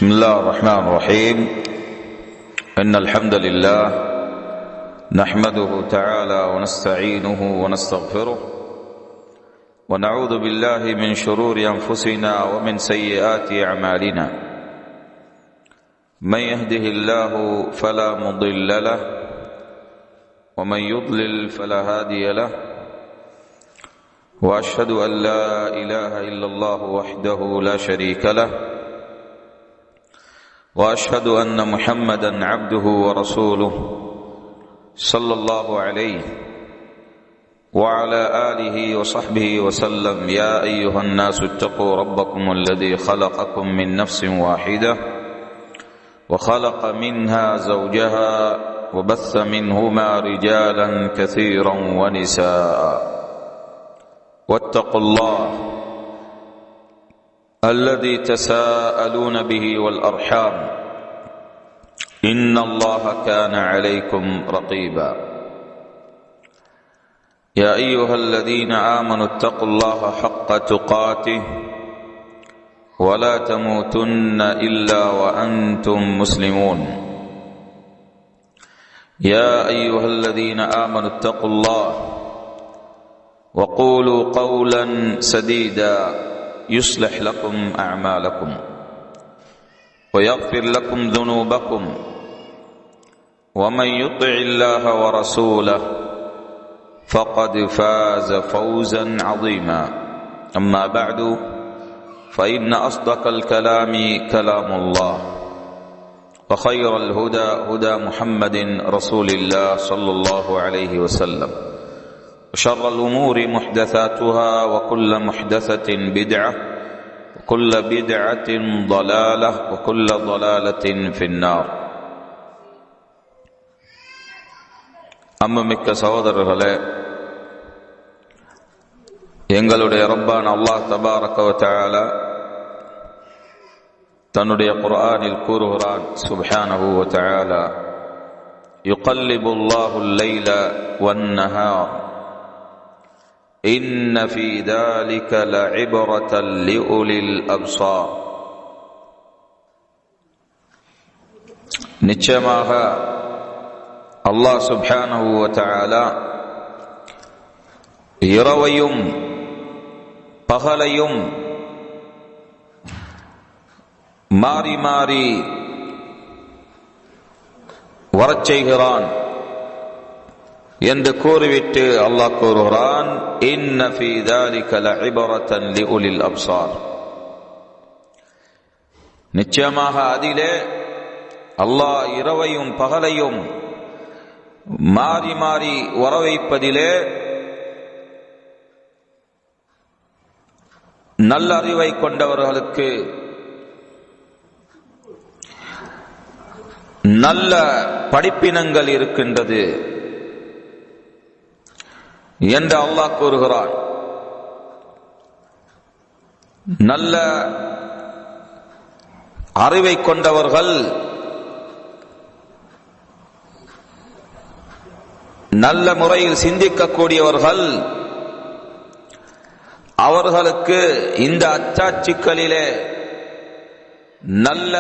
بسم الله الرحمن الرحيم. إن الحمد لله نحمده تعالى ونستعينه ونستغفره ونعوذ بالله من شرور أنفسنا ومن سيئات أعمالنا. من يهده الله فلا مضل له ومن يضلل فلا هادي له، وأشهد أن لا إله إلا الله وحده لا شريك له، وأشهد أن محمدا عبده ورسوله صلى الله عليه وعلى آله وصحبه وسلم. يا أيها الناس اتقوا ربكم الذي خلقكم من نفس واحدة وخلق منها زوجها وبث منهما رجالا كثيرا ونساء، واتقوا الله الذي تساءلون به والأرحام إن الله كان عليكم رقيبا. يا أيها الذين آمنوا اتقوا الله حق تقاته ولا تموتن إلا وأنتم مسلمون. يا أيها الذين آمنوا اتقوا الله وقولوا قولا سديدا يصلح لكم أعمالكم ويغفر لكم ذنوبكم، ومن يطع الله ورسوله فقد فاز فوزا عظيما. أما بعد، فإن أصدق الكلام كلام الله، وخير الهدى هدى محمد رسول الله صلى الله عليه وسلم، وشر الأمور محدثاتها وكل محدثة بدعة وكل بدعة ضلالة وكل ضلالة في النار. அன்புமிக்க சகோதரர்களே, எங்களுடைய ரப்பான் அல்லாஹ் தபாரக வ தஆலா தன்னுடைய குர்ஆனில் கூறுகிறான், சுப்ஹானஹு வ தஆலா, யுகல்லிபுல்லாஹு அல்லைல வன்னஹார் إن في ذلك لعبرة لأولي الأبصار. நிச்சயமாக அல்லாஹ் சுப்ஹானஹு வ தஆலா இரவையும் பகலையும் மாறி மாறி வரச் செய்கிறான் என்று கூறிவிட்டு அல்லாஹ் கூறுகிறான், இன்ன ஃபீ ذلك لعبرة لأولي الأبصار. நிச்சயமாக அதிலே அல்லாஹ் இரவையும் பகலையும் மாறி மாறி வரவைப்பதிலே நல்ல அறிவை கொண்டவர்களுக்கு நல்ல படிப்பினங்கள் இருக்கின்றது என்று அல்லாஹ் கூறுகிறான். நல்ல அறிவை கொண்டவர்கள், நல்ல முறையில் சிந்திக்கக்கூடியவர்கள், அவர்களுக்கு இந்த அச்சாட்சிகளிலே நல்ல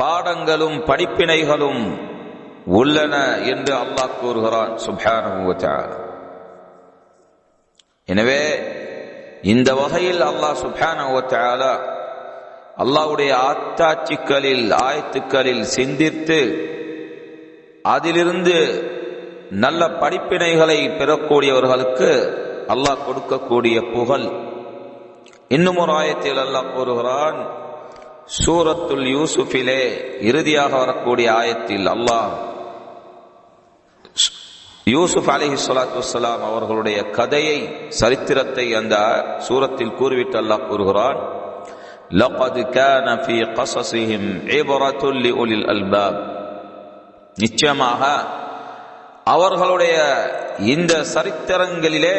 பாடங்களும் படிப்பினைகளும் உள்ளன என்று அல்லாஹ் கூறுகிறான், சுப்ஹானஹு வ தஆலா. எனவே இந்த வகையில் அல்லாஹ் சுப்ஹானஹு வ தஆலா அல்லாஹ்வுடைய அத்தாட்சிகளில் ஆயத்துக்களில் சிந்தித்து அதிலிருந்து நல்ல படிப்பினைகளை பெறக்கூடியவர்களுக்கு அல்லாஹ் கொடுக்கக்கூடிய புகழ். இன்னும் ஒரு ஆயத்தில் அல்லாஹ் கூறுகிறான், சூரத்துல் யூசுஃபிலே இறுதியாக வரக்கூடிய ஆயத்தில் அல்லாஹ் யூசுப் அலைஹிஸ்ஸலாத்து வஸ்ஸலாம் அவர்களுடைய கதையை, சரித்திரத்தை அந்த சூரத்தில் கூறிவிட்டு அல்லாஹ் கூறுகிறான், லகத் கான ஃபீ கஸஸிஹிம் இப்ரத்துல் லிஉலில் அல்பாப். நிச்சயமாக அவர்களுடைய இந்த சரித்திரங்களிலே,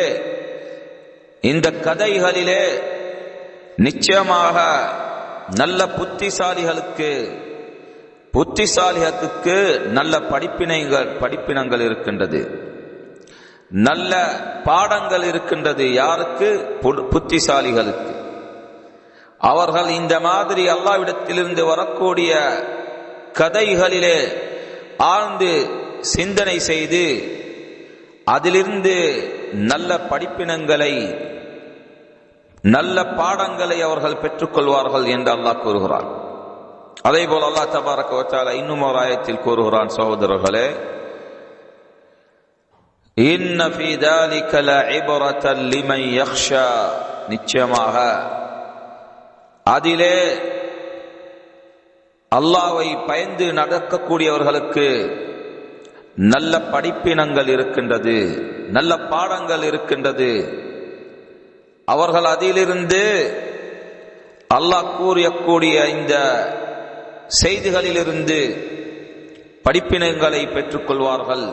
இந்த கதைகளிலே நிச்சயமாக நல்ல புத்திசாலிகளுக்கு நல்ல படிப்பினங்கள் இருக்கின்றது, நல்ல பாடங்கள் இருக்கின்றது. யாருக்கு? புத்திசாலிகளுக்கு. அவர்கள் இந்த மாதிரி அல்லாஹ்விடத்திலிருந்து வரக்கூடிய கதைகளிலே ஆழ்ந்து சிந்தனை செய்து அதிலிருந்து நல்ல படிப்பினங்களை நல்ல பாடங்களை அவர்கள் பெற்றுக்கொள்வார்கள் என்று அல்லாஹ் கூறுகிறார். அதே போல் அல்லாஹ் தபாரக வ தஆலா இன்னும் ஒரு ஆயத்தில் கூறுகிறான், சகோதரர்களே, இன்ன ஃபீ ذلك لعبرة لمن يخشى, நிச்சயமாக அதிலே அல்லாஹ்வை பயந்து நடக்கக்கூடியவர்களுக்கு நல்ல படிப்பினங்கள் இருக்கின்றது, நல்ல பாடங்கள் இருக்கின்றது. அவர்கள் அதிலிருந்து அல்லாஹ் கூறக்கூடிய இந்த செய்திகளிலிருந்து படிப்பினங்களை பெற்றுக்கொள்வார்கள்,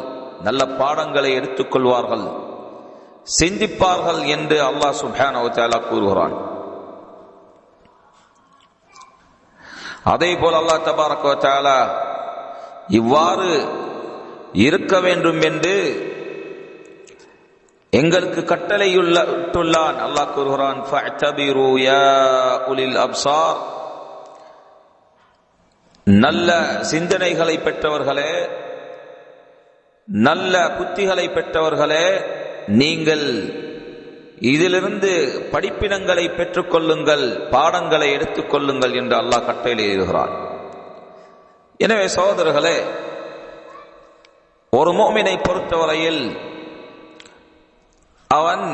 நல்ல பாடங்களை எடுத்துக்கொள்வார்கள், சிந்திப்பார்கள் என்று அல்லாஹ் சுப்ஹானஹு வ தஆலா கூறுகிறான். அதே போல் அல்லாஹ் தபாரக வ தஆலா இவ்வாறு இருக்க வேண்டும் என்று எங்களுக்கு கட்டளையிட்டுள்ளான். அல்லாஹ் கூறுகிறான், ஃபஅ்தபிரு யா உலில் அப்சார், நல்ல சிந்தனைகளை பெற்றவர்களே, நல்ல புத்திகளை பெற்றவர்களே, நீங்கள் இதிலிருந்து படிப்பினங்களை பெற்றுக்கொள்ளுங்கள், பாடங்களை எடுத்துக்கொள்ளுங்கள் என்று அல்லாஹ் கட்டளையிடுகிறான். எனவே சகோதரர்களே, ஒரு முஃமினை பொறுத்தவரையில் அவன்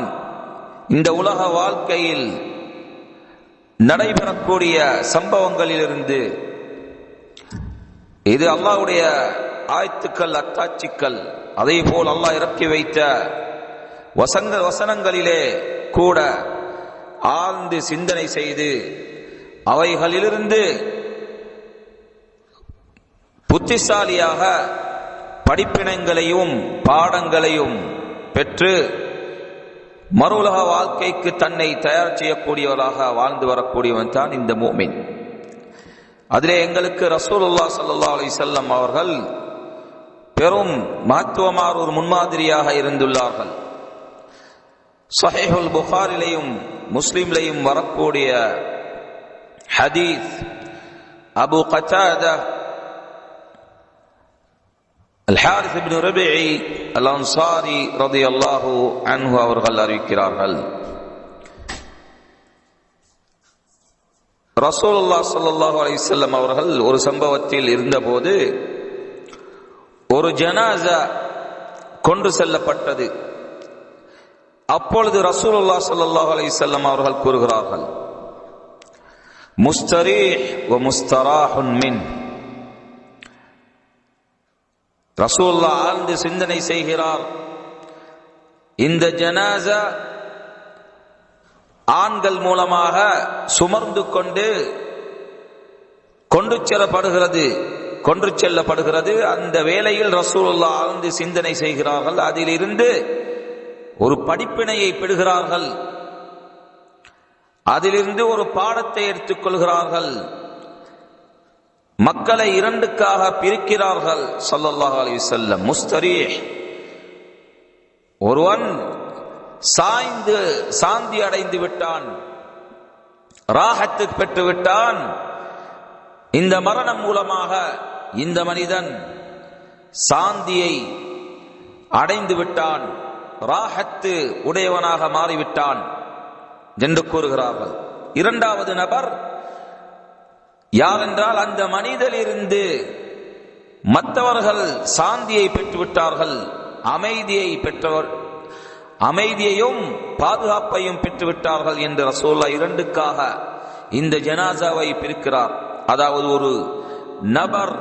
இந்த உலக வாழ்க்கையில் நடைபெறக்கூடிய சம்பவங்களிலிருந்து, இது அல்லாஹ்வுடைய ஆயத்துக்கள், அத்தாட்சிகள், அதே போல் அல்லாஹ் இறக்கி வைத்த வசனங்களிலே கூட ஆழ்ந்து சிந்தனை செய்து அவைகளிலிருந்து புத்திசாலியாக படிப்பினங்களையும் பாடங்களையும் பெற்று மறுஉலக வாழ்க்கைக்கு தன்னை தயார் செய்யக்கூடியவராக வாழ்ந்து வரக்கூடியவன் தான் இந்த முஃமின். அதிலே எங்களுக்கு ரசூலுல்லாஹ் ஸல்லல்லாஹு அலைஹி வஸல்லம் அவர்கள் பெரும் மகத்துவமான ஒரு முன்மாதிரியாக இருந்துள்ளார்கள். ஸஹீஹுல் புகாரிலையும் முஸ்லிம்லையும் வரக்கூடிய ஹதீஸ், அபூ கதாதா அல்-ஹாரிஸ் இப்னு ரபீஇ அல்-அன்சாரி ரலியல்லாஹு அன்ஹு அவர்கள் அறிவிக்கிறார்கள், ரசூலுல்லாஹ் ஸல்லல்லாஹு அலைஹி வஸல்லம் அவர்கள் ஒரு சம்பவத்தில் இருந்தபோது ஒரு ஜனாஸா கொண்டு செல்லப்பட்டது. அப்பொழுது ரசூலுல்லாஹ் ஸல்லல்லாஹு அலைஹி வஸல்லம் அவர்கள் கூறுகிறார்கள், முஸ்தரீஹ் வ முஸ்தராஹுன் மின். ரசூலுல்லாஹ் ஆழ்ந்து சிந்தனை செய்கிறார், இந்த ஜனாஸா ஆண்கள் மூலமாக சுமர்ந்து கொண்டு செல்லப்படுகிறது. அந்த வேளையில் ரசூலுல்லாஹ் ஆழ்ந்து சிந்தனை செய்கிறார்கள், அதிலிருந்து ஒரு படிப்பினையை பெறுகிறார்கள், அதிலிருந்து ஒரு பாடத்தை எடுத்துக் கொள்கிறார்கள், மக்களை இரண்டுக்காக பிரிக்கிறார்கள். ஸல்லல்லாஹு அலைஹி வஸல்லம், முஸ்தரீஹ், ஒருவன் சாந்தி அடைந்து விட்டான், ராஹத்து பெற்று விட்டான். இந்த மரணம் மூலமாக இந்த மனிதன் சாந்தியை அடைந்து விட்டான், ராஹத்து உடையவனாக மாறிவிட்டான் என்று கூறுகிறார்கள். இரண்டாவது நபர் யாரென்றால், அந்த மனிதனிலிருந்து மற்றவர்கள் சாந்தியை பெற்றுவிட்டார்கள், அமைதியையும் பாதுகாப்பையும் பெற்றுவிட்டார்கள் என்று ரசூலுல்லாஹ் இரண்டுக்காக இந்த ஜனாசாவை பிரிக்கிறார். அதாவது ஒரு நபர்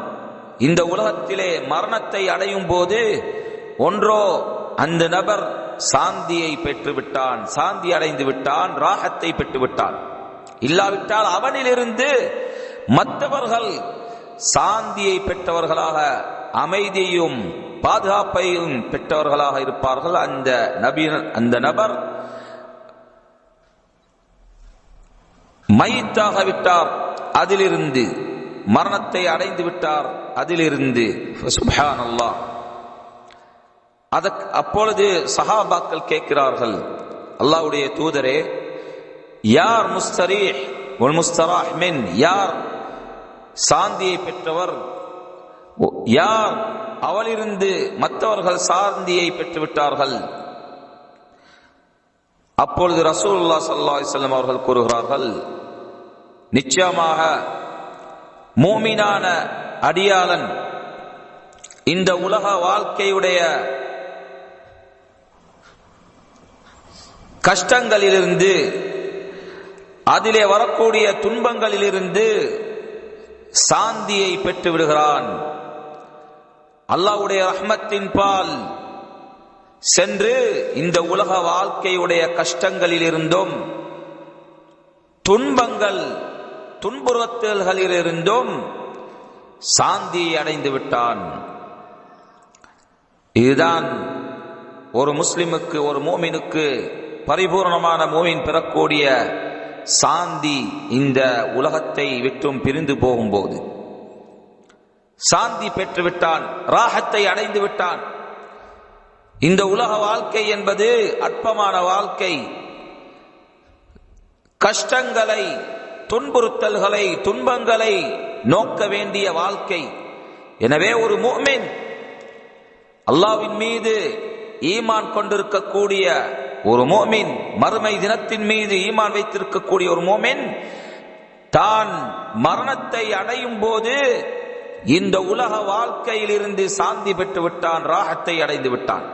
இந்த உலகத்திலே மரணத்தை அடையும் போது ஒன்றோ அந்த நபர் சாந்தியை பெற்றுவிட்டான், சாந்தி அடைந்து விட்டான், ராஹத்தை பெற்றுவிட்டான், இல்லாவிட்டால் அவனிலிருந்து மற்றவர்கள் சாந்தியை பெற்றவர்களாக அமைதியையும் பாதுகாப்பையும் பெற்றவர்களாக இருப்பார்கள். அந்த நபர் மையத்தாக விட்டார், அதிலிருந்து மரணத்தை அடைந்து விட்டார், அதிலிருந்து. சுப்ஹானல்லாஹ். அப்பொழுது சஹாபாக்கள் கேட்கிறார்கள், அல்லாஹ்வுடைய தூதரே, யார் முஸ்தரீஹ், வல் முஸ்தராஹ் மின், யார் சாந்தியை பெற்றவர், யார் அவளிருந்து மற்றவர்கள் சாந்தியை பெற்றுவிட்டார்கள். அப்பொழுது ரசூலுல்லாஹ் ஸல்லல்லாஹு அலைஹி வஸல்லம் அவர்கள் கூறுகிறார்கள், நிச்சயமாக மூமினான அடியாளன் இந்த உலக வாழ்க்கையுடைய கஷ்டங்களிலிருந்து, அதிலே வரக்கூடிய துன்பங்களிலிருந்து சாந்தியை பெற்று விடுகிறான். அல்லாஹ்வுடைய ரஹ்மத்தின் பால் சென்று இந்த உலக வாழ்க்கையுடைய கஷ்டங்களிலிருந்தும் துன்பங்கள் துன்புறுத்தல்களிலிருந்தும் சாந்தியை அடைந்து விட்டான். இதுதான் ஒரு முஸ்லிமுக்கு, ஒரு மூமினுக்கு, பரிபூர்ணமான மூமின் பெறக்கூடிய சாந்தி. இந்த உலகத்தை விட்டும் பிரிந்து போகும்போது சாந்தி பெற்றுவிட்டான், ராஹத்தை அடைந்து விட்டான். இந்த உலக வாழ்க்கை என்பது அற்பமான வாழ்க்கை, கஷ்டங்களை, துன்புறுத்தல்களை, துன்பங்களை நோக்க வேண்டிய வாழ்க்கை. எனவே ஒரு முஃமின், அல்லாஹ்வின் மீது ஈமான் கொண்டிருக்கக்கூடிய ஒரு முஃமின், மறுமை தினத்தின் மீது ஈமான் வைத்திருக்கக்கூடிய ஒரு முஃமின், தான் மரணத்தை அடையும் போது இந்த உலக வாழ்க்கையில் இருந்து சாந்தி பெற்று விட்டான், ராஹத்தை அடைந்து விட்டான்.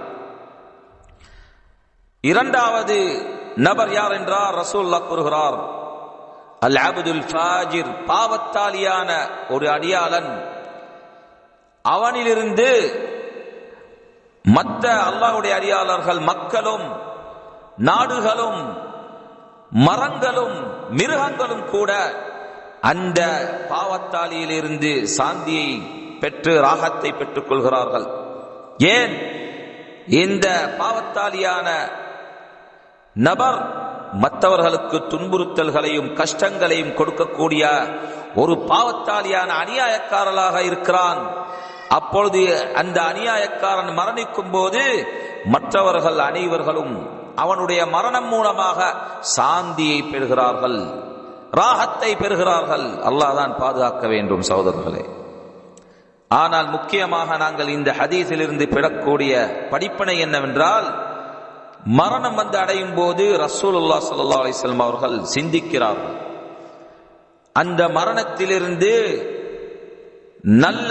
இரண்டாவது நபர் யார் என்றார் ரசூலுல்லாஹ் கூறுகிறார், அல் அப்துல் ஃபாஜிர், பாவத்தாலியான ஒரு அடியாளன். அவனிலிருந்து மற்ற அல்லாஹ்வுடைய அடியாளர்கள், மக்களும் நாடுகளும் மரங்களும் மிருகங்களும் கூட அந்த பாவத்தாலியிலிருந்து சாந்தியை பெற்று ராகத்தை பெற்றுக் கொள்கிறார்கள். ஏன்? இந்த பாவத்தாலியான நபர் மற்றவர்களுக்கு துன்புறுத்தல்களையும் கஷ்டங்களையும் கொடுக்கக்கூடிய ஒரு பாவத்தாலியான அநியாயக்காரராக இருக்கிறான். அப்பொழுது அந்த அநியாயக்காரன் மரணிக்கும் போது மற்றவர்கள் அனைவர்களும் அவனுடைய மரணம் மூலமாக சாந்தியை பெறுகிறார்கள், ராகத்தை பெறுகிறார்கள். அல்லாஹ் தான் பாதுகாக்க வேண்டும் சகோதரர்களே. ஆனால் முக்கியமாக நாங்கள் இந்த ஹதீஸிலிருந்து பெறக்கூடிய படிப்பினை என்னவென்றால், மரணம் வந்து அடையும் போது ரசூலுல்லாஹ் ஸல்லல்லாஹு அலைஹி வஸல்லம் அவர்கள் சிந்திக்கிறார்கள். அந்த மரணத்திலிருந்து நல்ல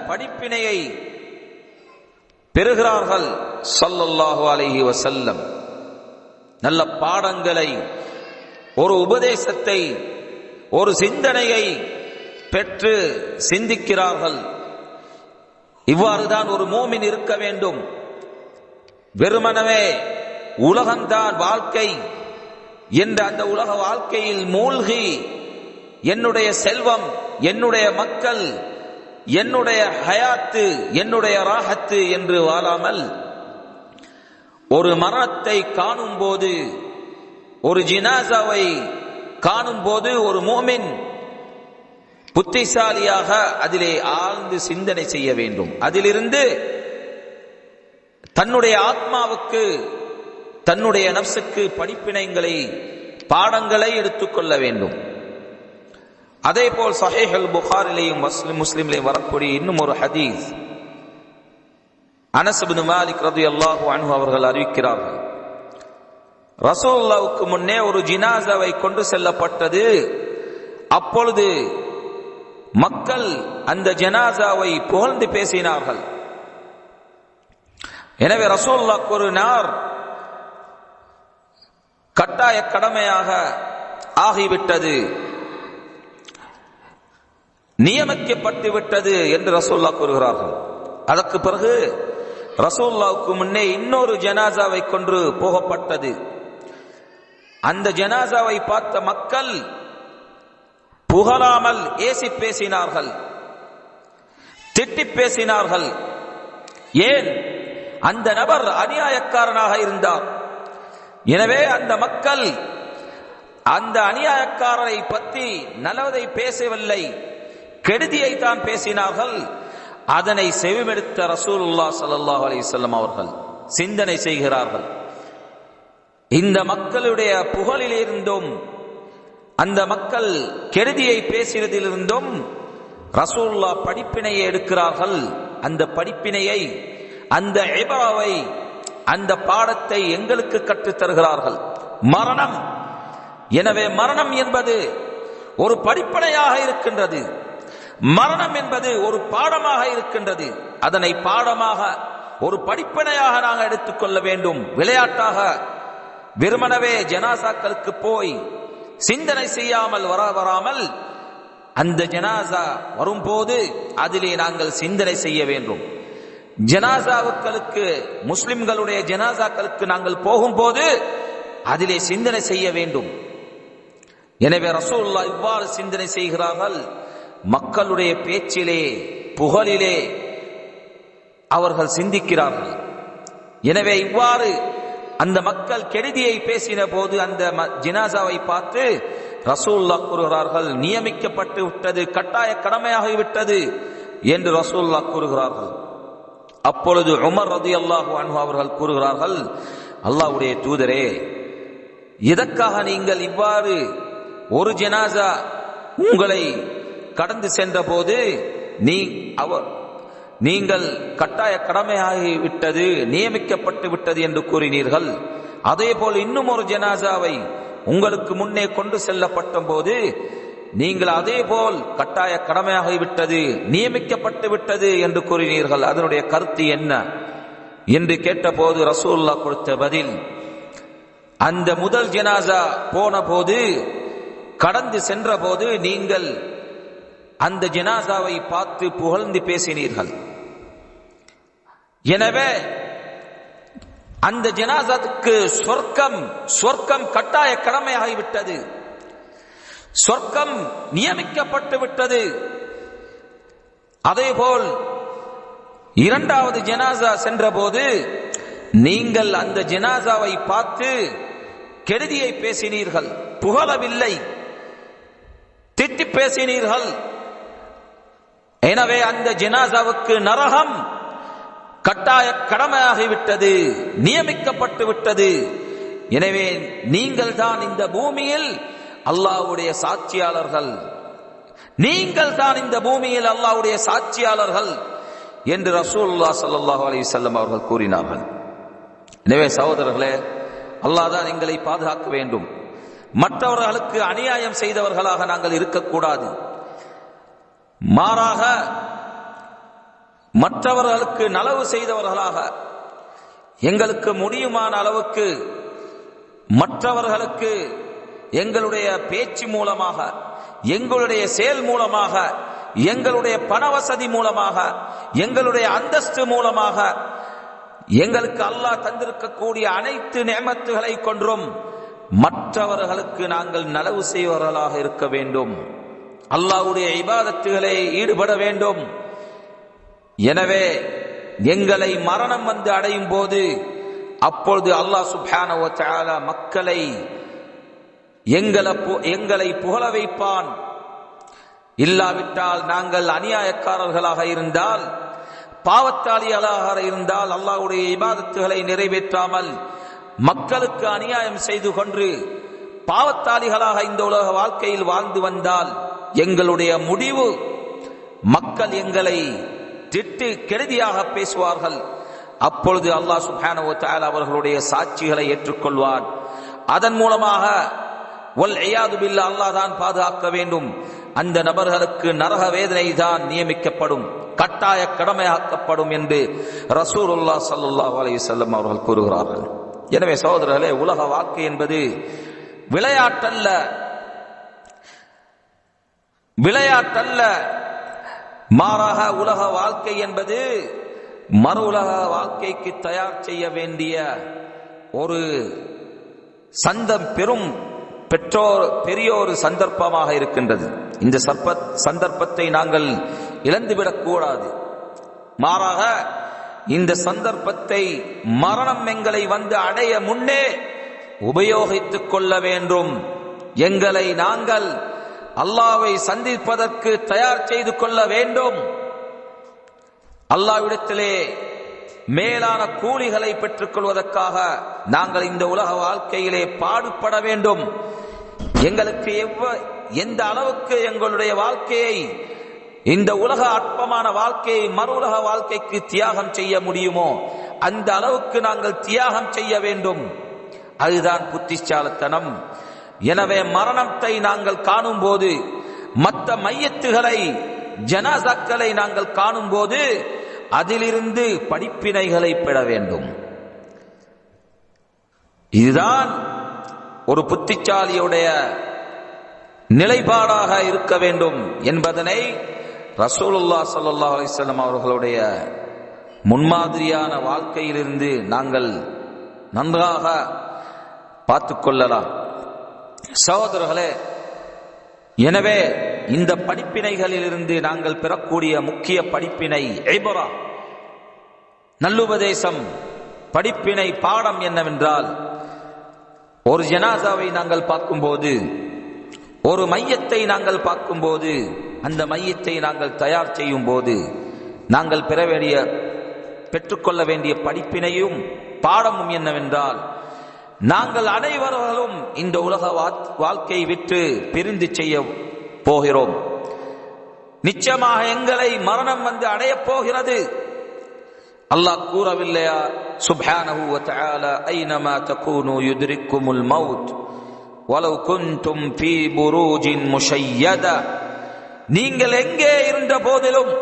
படிப்பினையை பெறுகிறார்கள் ஸல்லல்லாஹு அலைஹி வஸல்லம். நல்ல பாடங்களை, ஒரு உபதேசத்தை, ஒரு சிந்தனையை பெற்று சிந்திக்கிறார்கள். இவ்வாறுதான் ஒரு மூமின் இருக்க வேண்டும். வெறுமனவே உலகம்தான் வாழ்க்கை என்ற அந்த உலக வாழ்க்கையில் மூழ்கி என்னுடைய செல்வம், என்னுடைய மக்கள், என்னுடைய ஹயாத்து, என்னுடைய ராஹத்து என்று வாழாமல், ஒரு மரணத்தை காணும் போது, ஒரு ஜினாசாவை காணும் போது ஒரு மூமின் புத்திசாலியாக அதிலே ஆழ்ந்து சிந்தனை செய்ய வேண்டும். அதிலிருந்து தன்னுடைய ஆத்மாவுக்கு, தன்னுடைய நப்சுக்கு படிப்பினைகளை, பாடங்களை எடுத்துக்கொள்ள வேண்டும். அதே போல் ஸஹீஹ் அல் புகாரிலேயும் முஸ்லிம்லேயும் வரக்கூடிய இன்னும் ஒரு ஹதீஸ், அனஸ் இப்னு மாலிக் ரலியல்லாஹு அன்ஹு அவர்கள் அறிவிக்கிறார்கள், ரசூலுல்லாஹ்வுக்கு முன்னே ஒரு ஜினாசாவை கொண்டு செல்லப்பட்டது. அப்பொழுது மக்கள் அந்த ஜனாசாவை புகழ்ந்து பேசினார்கள். எனவே ரசூலுல்லாஹ் கூறினார், கட்டாய கடமையாக ஆகிவிட்டது, நியமிக்கப்பட்டு விட்டது என்று ரசூலுல்லாஹ் கூறுகிறார்கள். அதற்கு பிறகு ரசூலுல்லாஹ்வுக்கு முன்னே இன்னொரு ஜனாசாவை கொண்டு போகப்பட்டது. அந்த ஜனாசாவை பார்த்த மக்கள் புகழாமல் ஏசி பேசினார்கள், திட்டி பேசினார்கள். ஏன்? அந்த நபர் அநியாயக்காரனாக இருந்தார். எனவே அந்த மக்கள் அந்த அநியாயக்காரரை பற்றி நல்லதை பேசவில்லை, கெடுதியை தான் பேசினார்கள். அதனை செவிமெடுத்த ரசூலுல்லாஹ் ஸல்லல்லாஹு அலைஹி வஸல்லம் அவர்கள் சிந்தனை செய்கிறார்கள். இந்த மக்களுடைய புகழிலிருந்தும் அந்த மக்கள் கெடுதியை பேசியதிலிருந்தும் ரசூலுல்லாஹ் படிப்பினையை எடுக்கிறார்கள். அந்த படிப்பினையை, அந்த இபராவை, அந்த பாடத்தை எங்களுக்கு கற்றுத் தருகிறார்கள். மரணம், எனவே மரணம் என்பது ஒரு படிப்பினையாக இருக்கின்றது. மரணம் என்பது ஒரு பாடமாக இருக்கின்றது. அதனை பாடமாக, ஒரு படிப்பினையாக நாங்கள் எடுத்துக்கொள்ள வேண்டும். விளையாட்டாக வெறுமனவே ஜனாசாக்களுக்கு போய் சிந்தனை செய்யாமல் வராமல் அந்த ஜனாசா வரும்போது அதிலே நாங்கள் சிந்தனை செய்ய வேண்டும். ஜனாசாக்களுக்கு, முஸ்லிம்களுடைய ஜனாசாக்களுக்கு நாங்கள் போகும்போது அதிலே சிந்தனை செய்ய வேண்டும். எனவே ரசூலுல்லாஹ் இவ்வாறு சிந்தனை செய்கிறார்கள். மக்களுடைய பேச்சிலே, புகழிலே அவர்கள் சிந்திக்கிறார்கள். எனவே இவ்வாறு அந்த மக்கள் கெடுதியை பேசின போது அந்த ஜனாசாவை பார்த்து ரசூலுல்லாஹ் கூறுகிறார்கள், நியமிக்கப்பட்டு விட்டது, கட்டாய கடமையாகிவிட்டது என்று ரசூலுல்லாஹ் கூறுகிறார்கள். அப்பொழுது உமர் ரலியல்லாஹு அன்ஹு அவர்கள் கூறுகிறார்கள், அல்லாஹ்வுடைய தூதரே, எதற்காக நீங்கள் இவ்வாறு ஒரு ஜனாசா உங்களை கடந்து சென்ற போது நீங்கள் கட்டாய கடமையாகிவிட்டது, நியமிக்கப்பட்டு விட்டது என்று கூறினீர்கள். அதே போல் இன்னும் ஒரு ஜனாசாவை உங்களுக்கு முன்னே கொண்டு செல்லப்பட்ட போது நீங்கள் அதே போல் கட்டாய கடமையாகிவிட்டது, நியமிக்கப்பட்டு விட்டது என்று கூறினீர்கள். அதனுடைய கருத்து என்ன என்று கேட்டபோது ரசூலுல்லாஹ் கொடுத்த பதில், அந்த முதல் ஜனாசா போன போது, கடந்து சென்ற போது நீங்கள் அந்த ஜனாசாவை பார்த்து புகழ்ந்து பேசினீர்கள். எனவே அந்த ஜனாசாவுக்கு சொர்க்கம் கட்டாய கடமையாகிவிட்டது, சொர்க்கம் நியமிக்கப்பட்டு விட்டது. அதேபோல் இரண்டாவது ஜனாசா சென்ற போது நீங்கள் அந்த ஜனாசாவை பார்த்து கெடுதியை பேசினீர்கள், புகழவில்லை, திட்டி பேசினீர்கள். எனவே அந்த ஜனாசாவுக்கு நரகம் கட்டாய கடமையாகிவிட்டது, நியமிக்கப்பட்டு விட்டது. எனவே நீங்கள் தான் இந்த பூமியில் அல்லாஹ்வுடைய சாட்சியாளர்கள், நீங்கள் தான் இந்த பூமியில் அல்லாஹ்வுடைய சாட்சியாளர்கள் என்று ரசூலுல்லாஹ் ஸல்லல்லாஹு அலைஹி வஸல்லம் அவர்கள் கூறினார்கள். எனவே சகோதரர்களே, அல்லாஹ் தான் எங்களை பாதுகாக்க வேண்டும். மற்றவர்களுக்கு அநியாயம் செய்தவர்களாக நாங்கள் இருக்கக்கூடாது. மாறாக மற்றவர்களுக்கு நலவு செய்தவர்களாக, எங்களுக்கு முடியுமான அளவுக்கு மற்றவர்களுக்கு எங்களுடைய பேச்சு மூலமாக, எங்களுடைய செயல் மூலமாக, எங்களுடைய பணவசதி மூலமாக, எங்களுடைய அந்தஸ்து மூலமாக, எங்களுக்கு அல்லாஹ் தந்திருக்கக்கூடிய அனைத்து நிஅமத்துகளை கொன்றும் மற்றவர்களுக்கு நாங்கள் நலவு செய்வர்களாக இருக்க வேண்டும். அல்லாஹ்வுடைய இபாதத்துகளை ஈடுபட வேண்டும். எனவே எங்களை மரணம் வந்து அடையும் போது அப்பொழுது அல்லாஹ் சுப்ஹானஹு வ தஆலா மக்களை எங்களை புகழ வைப்பான். இல்லாவிட்டால் நாங்கள் அநியாயக்காரர்களாக இருந்தால், பாவத்தாளிகளாக இருந்தால், அல்லாஹ்வுடைய இபாதத்துகளை நிறைவேற்றாமல் மக்களுக்கு அநியாயம் செய்து கொண்டு பாவத்தாளிகளாக இந்த உலக வாழ்க்கையில் வாழ்ந்து வந்தால் எங்களுடைய முடிவு, மக்கள் எங்களை திட்டு கெடுதியாக பேசுவார்கள். அப்பொழுது அல்லாஹ் சுப்ஹானஹு வ தஆலா அவர்களுடைய சாட்சிகளை ஏற்றுக்கொள்வான். அதன் மூலமாக வல் இயாது பில்லாஹ், அல்லாஹ் தான் பாதுகாக்க வேண்டும், அந்த நபர்களுக்கு நரக வேதனை தான் நியமிக்கப்படும், கட்டாய கடமையாக்கப்படும் என்று ரசூலுல்லாஹ் ஸல்லல்லாஹு அலைஹி வஸல்லம் அவர்கள் கூறுகிறார்கள். எனவே சகோதரர்களே, உலக வாழ்க்கை என்பது விளையாட்டல்ல, மாறாக உலக வாழ்க்கை என்பது மறு உலக வாழ்க்கைக்கு தயார் செய்ய வேண்டிய ஒரு பெரிய ஒரு சந்தர்ப்பமாக இருக்கின்றது. இந்த சந்தர்ப்பத்தை நாங்கள் இழந்துவிடக் கூடாது. மாறாக இந்த சந்தர்ப்பத்தை மரணம் எங்களை வந்து அடைய முன்னே உபயோகித்துக் கொள்ள வேண்டும். எங்களை நாங்கள் அல்லாஹ்வை சந்திப்பதற்கு தயார் செய்து கொள்ள வேண்டும். அல்லாஹ்விடத்திலே மேலான கூலிகளை பெற்றுக் கொள்வதற்காக நாங்கள் இந்த உலக வாழ்க்கையிலே பாடுபட வேண்டும். எங்களுக்கு எந்த அளவுக்கு எங்களுடைய வாழ்க்கையை, இந்த உலக அற்பமான வாழ்க்கையை மறு உலக வாழ்க்கைக்கு தியாகம் செய்ய முடியுமோ அந்த அளவுக்கு நாங்கள் தியாகம் செய்ய வேண்டும். அதுதான் புத்திசாலித்தனம். எனவே மரணத்தை நாங்கள் காணும் போது, மற்ற மையத்துகளை, ஜனாசாக்களை நாங்கள் காணும் போது அதிலிருந்து படிப்பினைகளை பெற வேண்டும். இதுதான் ஒரு புத்திசாலியுடைய நிலைப்பாடாக இருக்க வேண்டும் என்பதனை ரசூலுல்லாஹ் ஸல்லல்லாஹு அலைஹி வஸல்லம் அவர்களுடைய முன்மாதிரியான வாழ்க்கையிலிருந்து நாங்கள் நன்றாக பார்த்துக் கொள்ளலாம். சகோதரர்களே, எனவே இந்த படிப்பினைகளிலிருந்து நாங்கள் பெறக்கூடிய முக்கிய படிப்பினை இப்ரா, நல்லுபதேசம், படிப்பினை, பாடம் என்னவென்றால், ஒரு ஜனாசாவை நாங்கள் பார்க்கும்போது, ஒரு மையத்தை நாங்கள் பார்க்கும்போது, அந்த மையத்தை நாங்கள் தயார் செய்யும் போது நாங்கள் பெற்றுக்கொள்ள வேண்டிய படிப்பினையும் பாடமும் என்னவென்றால், நாங்கள் அனைவர்களும் இந்த உலக வாழ்க்கையை விட்டு பிரிந்து செய்ய போகிறோம். நிச்சயமாக எங்களை மரணம் வந்து அடையப் போகிறது. அல்லாஹ் கூறவில்லையா சுப்ஹானஹு வ தஆலா, ஐனமா தகூனு யுத்ரிக்குமுல் மௌத் வலவ் குன்தும் ஃபீ புரூஜின் முஷய்யதா, நீங்கள் எங்கே இருந்த போதிலும்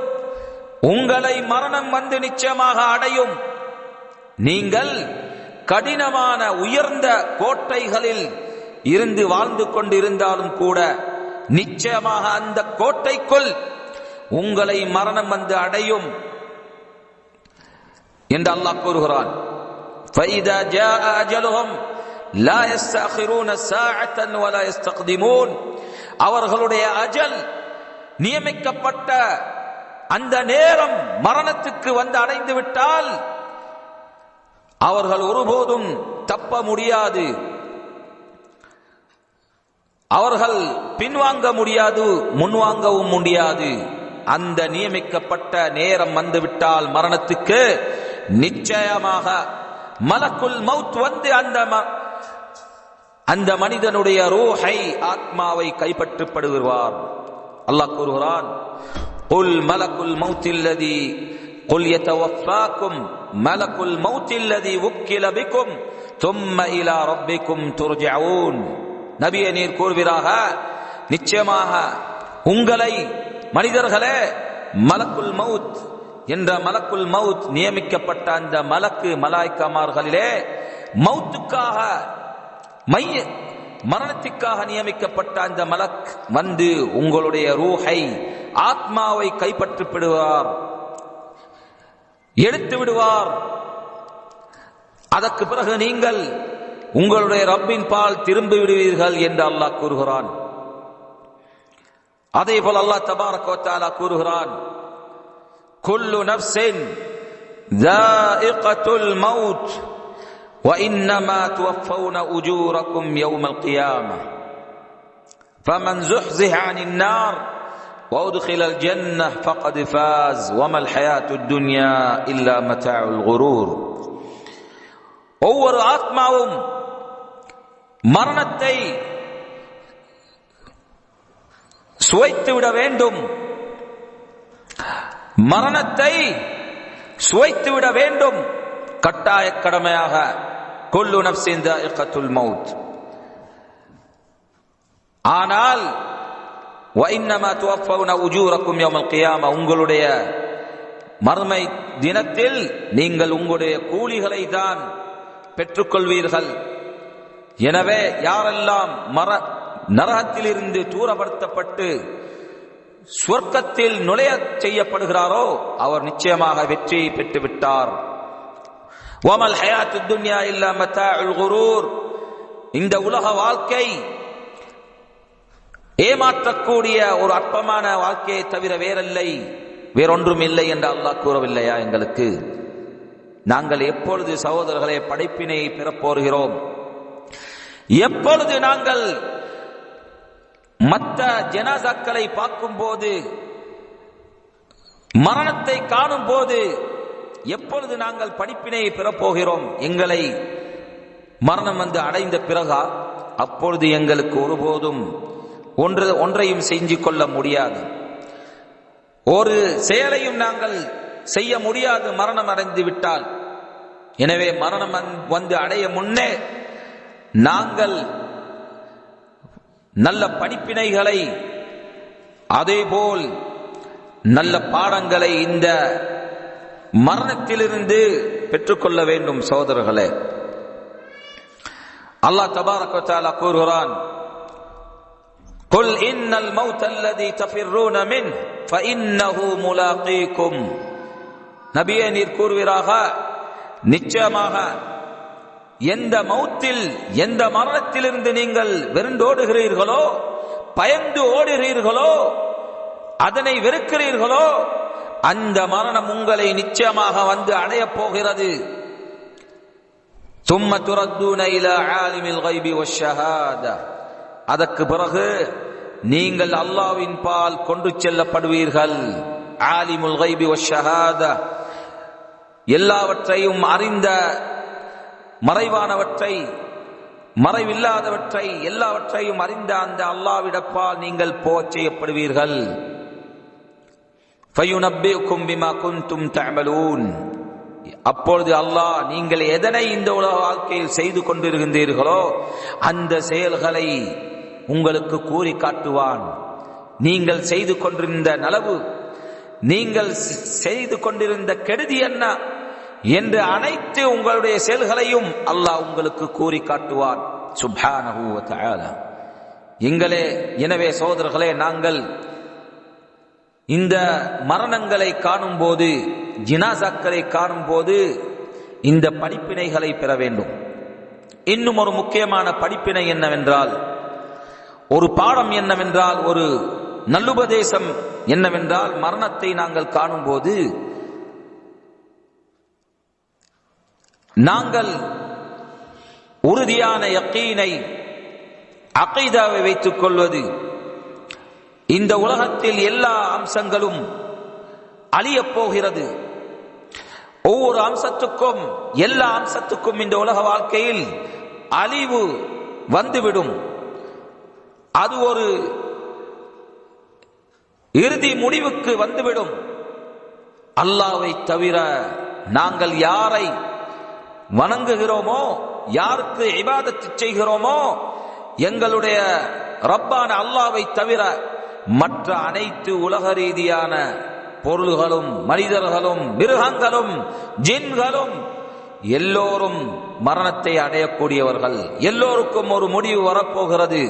உங்களை மரணம் வந்து நிச்சயமாக அடையும். நீங்கள் கடினமான உயர்ந்த கோட்டைகளில் இருந்து வாழ்ந்து கொண்டிருந்தாலும் கூட நிச்சயமாக அந்த கோட்டைக்குள் உங்களை மரணம் வந்து அடையும் என்று அல்லாஹ் கூறுகிறான். فَإِذَا جَاءَ أَجَلُهُمْ لَا يَسْتَأْخِرُونَ سَاعَةً وَلَا يَسْتَقْدِمُونَ, அவர்களுடைய அஜல், நியமிக்கப்பட்ட அந்த நேரம் மரணத்துக்கு வந்து அடைந்து விட்டால் அவர்கள் ஒருபோதும் தப்ப முடியாது, அவர்கள் பின்வாங்க முடியாது, முன்வாங்கவும் முடியாது. அந்த நியமிக்கப்பட்ட நேரம் வந்துவிட்டால் மரணத்துக்கு நிச்சயமாக மலக்குல் மௌத் வந்து அந்த மனிதனுடைய ரூஹை, ஆத்மாவை கைப்பற்றப்படுவார். அல்லாஹ் கூறுகிறான், குல் மலக்குல் மௌத்தில்லதி குல் யதவஃபாக்கும் மலக்குல் மௌத்தில்லதி உக்கில பிக்கும் தும்ம இலா ரப்பிக்கும் துர்ஜஊன். நபியே, நீர் கூறுவீராக, நிச்சயமாக உங்களை மனிதர்களே மலக்குல் மௌத் என்ற மலக்குல் மௌத் நியமிக்கப்பட்ட அந்த மலாய்க்காமார்களிலே மௌத்துக்காக, மரணத்திற்காக நியமிக்கப்பட்ட அந்த மலக் வந்து உங்களுடைய ரூஹை, ஆத்மாவை கைப்பற்றிவிடுவார், எடுத்து விடுவார். அதற்கு பிறகு நீங்கள் உங்களுடைய ரப்பின் பால் திரும்பி விடுவீர்கள் என்று அல்லாஹ் கூறுகிறான். அதே போல் அல்லாஹ் தபாரக வ தஆலா கூறுகிறான், குல்லு நஃப்ஸின் ذائقத்துல் மௌத் وإنما توفون أجوركم يوم القيامة فمن زحزح عن النار وأدخل الجنة فقد فاز وما الحياة الدنيا إلا متاع الغرور. ஒவ்வொரு ஆத்மாவும் மரணத்தை சுவைத்துவிட வேண்டும், மரணத்தை சுவைத்துவிட வேண்டும், கட்டாய கடமையாக. குல்லு நஃப்ஸின் ذائقத்துல் மௌத். ஆனால் وإنما توفون أجوركم يوم القيامة, உங்களுடைய மறுமை தினத்தில் நீங்கள் உங்களுடைய கூலிகளை தான் பெற்றுக்கொள்வீர்கள். எனவே யாரெல்லாம் நரகத்திலிருந்து தூரப்படுத்தப்பட்டு சொர்க்கத்தில் நுழைய செய்யப்படுகிறாரோ அவர் நிச்சயமாக வெற்றியை பெற்றுவிட்டார். வமல் ஹயாத்துத் துன்யா இல்லா மதாஉல் குரூர், இந்த உலக வாழ்க்கை ஏமாற்றக்கூடிய ஒரு அற்பமான வாழ்க்கையை தவிர வேறொன்றும் இல்லை என்று அல்லாஹ் கூறவில்லையா எங்களுக்கு? நாங்கள் எப்பொழுது சகோதரர்களே படைப்பினையை பெறப்போகிறோம்? எப்பொழுது நாங்கள் மற்ற ஜனாசாக்களை பார்க்கும் போது, மரணத்தை காணும் போது எப்பொழுது நாங்கள் படிப்பினையை பெறப்போகிறோம்? எங்களை மரணம் வந்து அடைந்த பிறகா அப்பொழுது எங்களுக்கு ஒருபோதும் ஒன்றையும் செஞ்சு கொள்ள முடியாது. ஒரு செயலையும் நாங்கள் செய்ய முடியாது மரணம் அடைந்து விட்டால். எனவே மரணம் வந்து அடைய முன்னே நாங்கள் நல்ல படிப்பினைகளை அதேபோல் நல்ல பாடங்களை இந்த மரணத்திலிருந்து பெற்றுக்கொள்ள வேண்டும். சகோதரர்களே, அல்லாஹ் தபாரக வ தஆலா கூறுகிறான், قل إن الموت الذي تفرون منه فإنه ملاقيكم. நபியே நீர் கூறுவீராக, நிச்சயமாக எந்த மௌத்தில் எந்த மரணத்திலிருந்து நீங்கள் வெறுண்டோடுகிறீர்களோ, பயந்து ஓடுகிறீர்களோ, அதனை வெறுக்கிறீர்களோ, அந்த மரணம் உங்களை நிச்சயமாக வந்து அடையப் போகிறது. ثم تردون إلى عالم الغيب والشهادة. அதற்கு பிறகு நீங்கள் அல்லாஹ்வின் பால் கொண்டு செல்லப்படுவீர்கள். ஆலிமுல் கைபி வஷ்ஷஹாதா, எல்லாவற்றையும் அறிந்த, மறைவானவற்றை மறைவில்லாதவற்றை எல்லாவற்றையும் அறிந்த அந்த அல்லாஹ்விடப்பால் நீங்கள் போச் செய்யப்படுவீர்கள். ஃபயுனப்பியுக்கும் பிமா குன்தும் தஅமலூன். அப்பொழுது அல்லாஹ் நீங்கள் எதனை இந்த உலக வாழ்க்கையில் செய்து கொண்டிருக்கின்றீர்களோ அந்த செயல்களை உங்களுக்கு கூறி காட்டுவான். நீங்கள் செய்து கொண்டிருந்த நலவு, நீங்கள் செய்து கொண்டிருந்த கெடுதி என்ன என்று அனைத்து உங்களுடைய செயல்களையும் அல்லாஹ் உங்களுக்கு கூறி காட்டுவான். சுப்ஹானஹு வ தஆலா. எனவே சகோதரர்களே, நாங்கள் இந்த மரணங்களை காணும் போது, ஜினாசாக்களை காணும் போது இந்த படிப்பினைகளை பெற வேண்டும். இன்னும் ஒரு முக்கியமான படிப்பினை என்னவென்றால், ஒரு பாடம் என்னவென்றால், ஒரு நல்லுபதேசம் என்னவென்றால், மரணத்தை நாங்கள் காணும் போது நாங்கள் உறுதியான யக்கீனை, அகீதாவை வைத்துக் கொள்வது. இந்த உலகத்தில் எல்லா அம்சங்களும் அழியப் போகிறது. ஒவ்வொரு அம்சத்துக்கும், எல்லா அம்சத்துக்கும் இந்த உலக வாழ்க்கையில் அழிவு வந்துவிடும். அது ஒரு இறுதி முடிவுக்கு வந்துவிடும். அல்லாஹ்வை தவிர நாங்கள் யாரை வணங்குகிறோமோ, யாருக்கு இபாதத் செய்கிறோமோ, எங்களுடைய ரப்பான அல்லாஹ்வை தவிர மற்ற அனைத்து உலக ரீதியான பொருள்களும், மனிதர்களும், மிருகங்களும், ஜின்களும் எல்லோரும் மரணத்தை அடையக்கூடியவர்கள். எல்லோருக்கும் ஒரு முடிவு வரப்போகிறது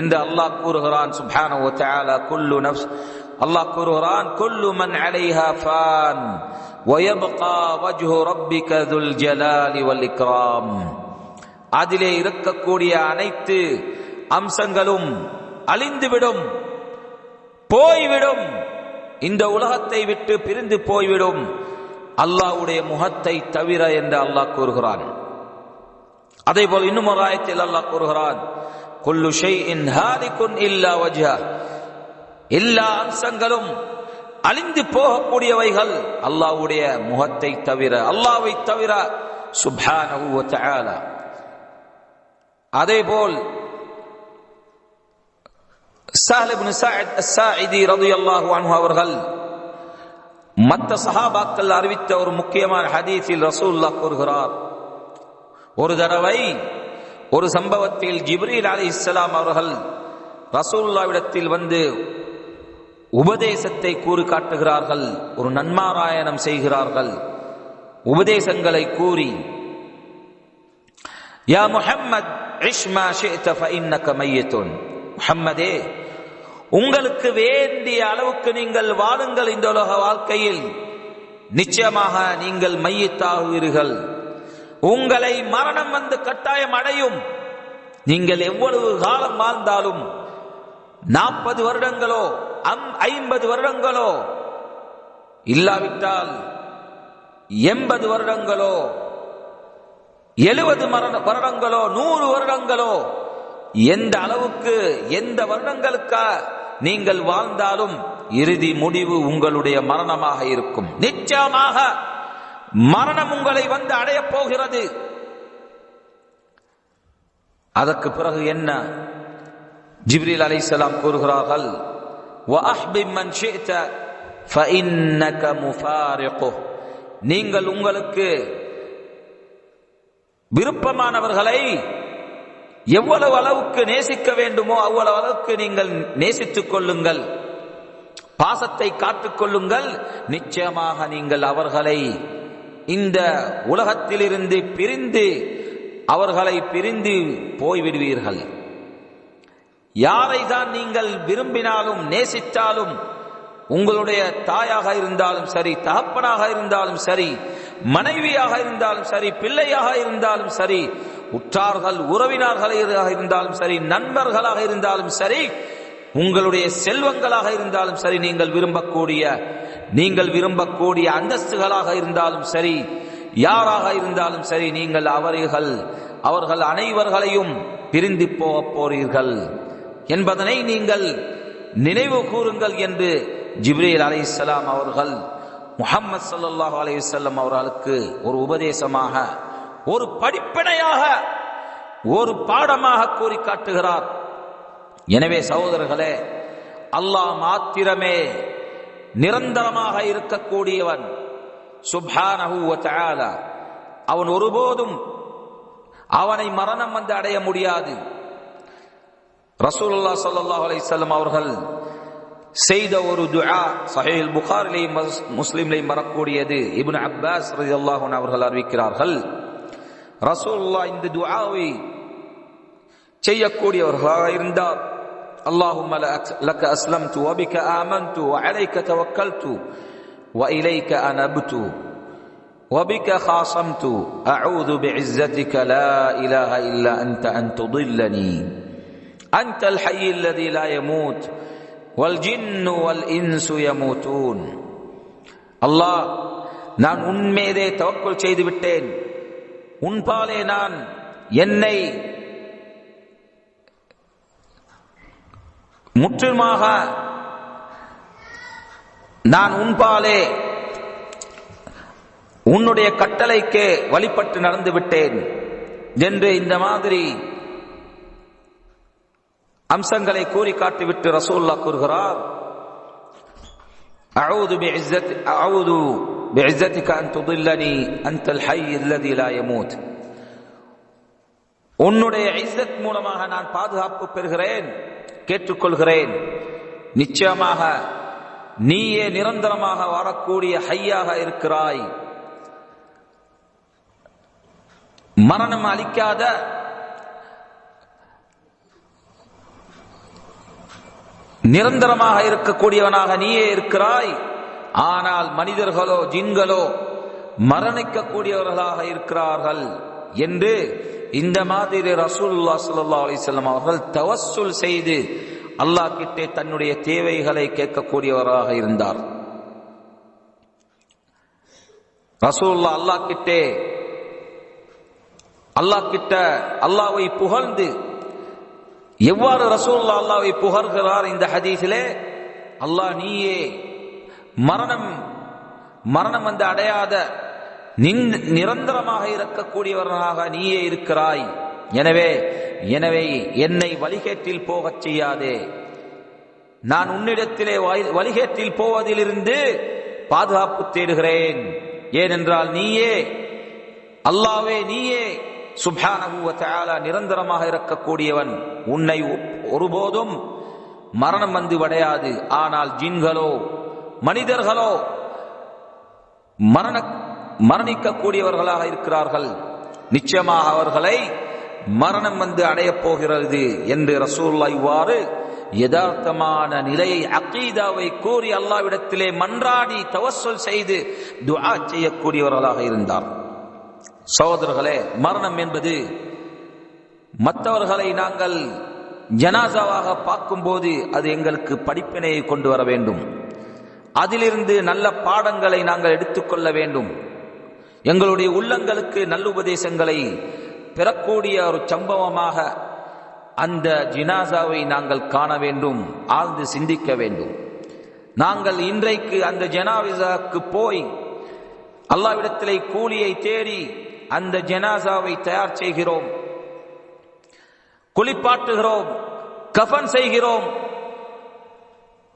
என்று அல்லாஹ் கூறுகிறான். சுப்ஹானஹு வ தஆலா. குல்லு நஃப்ஸ், அல்லாஹ் கூறுகிறான், குல்லு மன் அலைஹா ஃபான் வ யப்கா வஜ்ஹு ரப்பிக துல் ஜலாலி வல் இக்ராம். அதிலே இருக்கக்கூடிய அனைத்து அம்சங்களும் அழிந்துவிடும், போய்விடும். இந்த உலகத்தை விட்டு பிரிந்து போய்விடும், அல்லாஹ்வுடைய முகத்தை தவிர என்று அல்லாஹ் கூறுகிறான். அதேபோல் இன்னும் ஒரு ஆயத்தில் அல்லாஹ் கூறுகிறான், குல்லு ஷைஇன் ஹாலிகுன் இல்லா வஜ்ஹா. எல்லா அம்சங்களும் அழிந்து போகக்கூடியவைகள் அல்லாஹ்வுடைய முகத்தை தவிர, அல்லாஹ்வை தவிர. சுப்ஹானஹு வ தஆலா. அதேபோல் ஸஹல் இப்னு ஸஅத் அஸ்-ஸாஇதி ரலியல்லாஹு அன்ஹு அவர்கள் மற்ற சஹாபாக்கள் அறிவித்த ஒரு முக்கியமான ஹதீஸில் ரசூலுல்லாஹ் கூறுகிறார், ஒரு தடவை ஒரு சம்பவத்தில் ஜிப்ரீல் அலைஹிஸ்ஸலாம் அவர்கள் ரசூலுல்லாஹ்விடத்தில் வந்து உபதேசத்தை கூறி காட்டுகிறார்கள், ஒரு நன்மாராயணம் செய்கிறார்கள். உபதேசங்களை கூறி, யா முஹம்மத் இஷ் மா ஷி'த ஃபஇன்னக மய்யித்துன். முஹம்மதே, உங்களுக்கு வேண்டிய அளவுக்கு நீங்கள் வாழுங்கள் இந்த உலக வாழ்க்கையில், நிச்சயமாக நீங்கள் மையத்தாகுவீர்கள். உங்களை மரணம் வந்து கட்டாயம் அடையும். நீங்கள் எவ்வளவு காலம் வாழ்ந்தாலும், 40 வருடங்களோ 50 வருடங்களோ, இல்லாவிட்டால் 80 வருடங்களோ 70 வருடங்களோ 100 வருடங்களோ, எந்த அளவுக்கு எந்த வருடங்களுக்கா நீங்கள் வாழ்ந்தாலும் இறுதி முடிவு உங்களுடைய மரணமாக இருக்கும். நிச்சயமாக மரணம் உங்களை வந்து அடையப் போகிறது. அதற்கு பிறகு என்ன? ஜிப்ரீல் அலைஹிஸ்ஸலாம் கூறுகிறார்கள், வஅஹ்பிப் மன் ஷிஅத ஃபஇன்னக முஃபாரிகுஹ். நீங்கள் உங்களுக்கு விருப்பமானவர்களை எவ்வளவு அளவுக்கு நேசிக்க வேண்டுமோ அவ்வளவு அளவுக்கு நீங்கள் நேசித்துக் கொள்ளுங்கள், பாசத்தை காத்துக் கொள்ளுங்கள். நிச்சயமாக நீங்கள் அவர்களை இந்த உலகத்திலிருந்து பிரிந்து அவர்களை பிரிந்து போய்விடுவீர்கள். யாரை தான் நீங்கள் விரும்பினாலும் நேசித்தாலும், உங்களுடைய தாயாக இருந்தாலும் சரி, தகப்பனாக இருந்தாலும் சரி, மனைவியாக இருந்தாலும் சரி, பிள்ளையாக இருந்தாலும் சரி, உற்றார்கள் உறவினர்களாக இருந்தாலும் சரி, நண்பர்களாக இருந்தாலும் சரி, உங்களுடைய செல்வங்களாக இருந்தாலும் சரி, நீங்கள் விரும்பக்கூடிய அந்தஸ்துகளாக இருந்தாலும் சரி, யாராக இருந்தாலும் சரி, நீங்கள் அவர்கள் அனைவர்களையும் பிரிந்து போக போறீர்கள் என்பதனை நீங்கள் நினைவு கூறுங்கள் என்று ஜிப்ரீல் அலைஹிஸ்ஸலாம் அவர்கள் முஹம்மது ஸல்லல்லாஹு அலைஹி வஸல்லம் அவர்களுக்கு ஒரு உபதேசமாக, ஒரு படிப்பினையாக, ஒரு பாடமாக கூறி காட்டுகிறார். எனவே சகோதரர்களே, அல்லாஹ் மாத்திரமே நிரந்தரமாக இருக்கக்கூடியவன் சுப்ஹானஹு வ தஆலா. அவன் ஒருபோதும் அவனை மரணம் வந்து அடைய முடியாது. ரசூலுல்லாஹ் ஸல்லல்லாஹு அலைஹி வஸல்லம் அவர்கள் செய்த ஒரு துஆ சஹீஹ் புகாரிலேயும் முஸ்லிம்லேயும் வரக்கூடியது. இப்னு அப்பாஸ் ரலியல்லாஹு அன்ஹு அவர்கள் அறிவிக்கிறார்கள், ரசூலுல்லாஹ் இந்த துஆவை செய்யக்கூடியவர்களாக இருந்தார். அல்லாஹும்ம லக அஸ்லம்து வ பிக ஆமன்து வ அலைக தவக்கல்து வ இலைக அனப்து வ பிக காஸம்து அஊது பிஇஸ்ஸதிக லா இலாஹ இல்லா அன்த அன் துضلني أنت الحي الذي لا يموت والجن والإنس يموتون. அல்லாஹ், நான் உன்மீதே தவக்குல் செய்து விட்டேன், உன்பாலே நான் என்னை முற்றிலுமாக நான் உன்பாலே உன்னுடைய கட்டளைக்கு வழிபட்டு நடந்து விட்டேன் என்று இந்த மாதிரி அம்சங்களை கூறி காட்டிவிட்டு ரசூலுல்லாஹ் கூறுகிறார், அஊது பிஇஸ்ஸதிக அன் துضلني அன்தல் ஹய்ய் அல்லதி லா யமூத். உன்னுடைய இஸ்ஸத் மூலமாக நான் பாதுகாப்பு பெறுகிறேன், கேட்டுக்கொள்கிறேன். நிச்சயமாக நீயே நிரந்தரமாக வாழக்கூடிய ஹய்யாக இருக்கிறாய், மரணம் அளிக்காத நிரந்தரமாக இருக்கக்கூடியவனாக நீயே இருக்கிறாய். ஆனால் மனிதர்களோ ஜின்களோ மரணிக்கக்கூடியவர்களாக இருக்கிறார்கள் என்று இந்த மாதிரி ரசூலுல்லாஹ் ஸல்லல்லாஹு அலைஹி வஸல்லம் அவர்கள் தவஸ்ஸுல் செய்து அல்லாஹ் கிட்டே தன்னுடைய தேவைகளை கேட்கக்கூடியவராக இருந்தார். ரசூலுல்லாஹ் அல்லாஹ் கிட்ட அல்லாஹ்வை புகழ்ந்து, எவ்வாறு ரசூலுல்லாஹ் அல்லாஹ்வை புகழ்கிறார் இந்த ஹதீஸிலே, அல்லாஹ் நீயே மரணம் வந்து அடையாத நிரந்தரமாக இருக்கக்கூடியவராக நீயே இருக்கிறாய். எனவே என்னை வழிகேட்டில் போகச் செய்யாதே. நான் உன்னிடத்திலே வழிகேட்டில் போவதிலிருந்து பாதுகாப்பு தேடுகிறேன். ஏனென்றால் நீயே அல்லாஹ்வே, நீயே சுப்ஹானஹு வ தஆலா நிரந்தரமாக இருக்கக்கூடியவன். உன்னை ஒருபோதும் மரணம் வந்து அடையாது. ஆனால் ஜின்களோ மனிதர்களோ மரணிக்கக்கூடியவர்களாக இருக்கிறார்கள். நிச்சயமாக அவர்களை மரணம் வந்து அடையப் போகிறது என்று ரசூலுல்லாஹ் இவ்வாறு யதார்த்தமான நிலையை, அகீதாவை கூறி அல்லாஹ்விடத்திலே மன்றாடி தவஸ்ஸுல் செய்து துஆ செய்யக்கூடியவர்களாக இருந்தார். சகோதரர்களே, மரணம் என்பது மற்றவர்களை நாங்கள் ஜனாசாவாக பார்க்கும்போது அது எங்களுக்கு படிப்பினையை கொண்டு வர வேண்டும். அதிலிருந்து நல்ல பாடங்களை நாங்கள் எடுத்துக்கொள்ள வேண்டும். எங்களுடைய உள்ளங்களுக்கு நல்ல உபதேசங்களை பெறக்கூடிய ஒரு சம்பவமாக அந்த ஜனாசாவை நாங்கள் காண வேண்டும், ஆழ்ந்து சிந்திக்க வேண்டும். நாங்கள் இன்றைக்கு அந்த ஜனாசாவுக்கு போய் அல்லாஹ்விடத்திலே கூலியை தேடி அந்த ஜனாசாவை தயார் செய்கிறோம். குளிப்பாட்டுகிறோம், கஃன் செய்கிறோம்.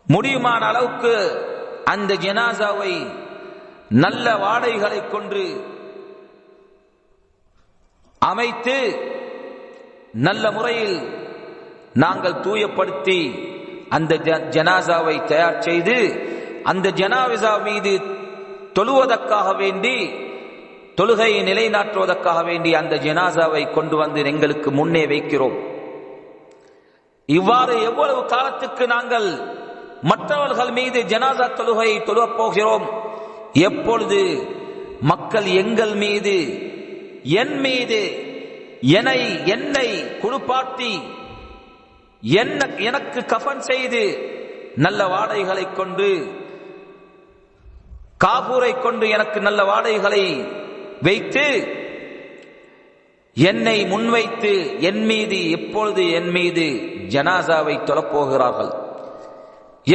முடியுமான அளவுக்கு அந்த ஜனாசாவை நல்ல வாடைகளை கொண்டு அமைத்து நல்ல முறையில் நாங்கள் தூயப்படுத்தி அந்த ஜனாசாவை தயார் செய்து அந்த ஜனாசா மீது தொழுவதற்காக வேண்டி, தொழுகையை நிலைநாட்டுவதற்காக வேண்டி அந்த ஜனாசாவை கொண்டு வந்து எங்களுக்கு முன்னே வைக்கிறோம். இவ்வாறு எவ்வளவு காலத்துக்கு நாங்கள் மற்றவர்கள் மீது ஜனாசா தொழுகையை தொழுவப் போகிறோம்? எப்பொழுது மக்கள் எங்கள் மீது, என் மீது என்னை குளிப்பாட்டி எனக்கு கஃன் செய்து நல்ல வாடைகளை கொண்டு, காபூரை கொண்டு எனக்கு நல்ல வாடைகளை வைத்து என்னை முன்வைத்து என் மீது எப்பொழுது என் மீது ஜனாசாவை தொழப்போகிறார்கள்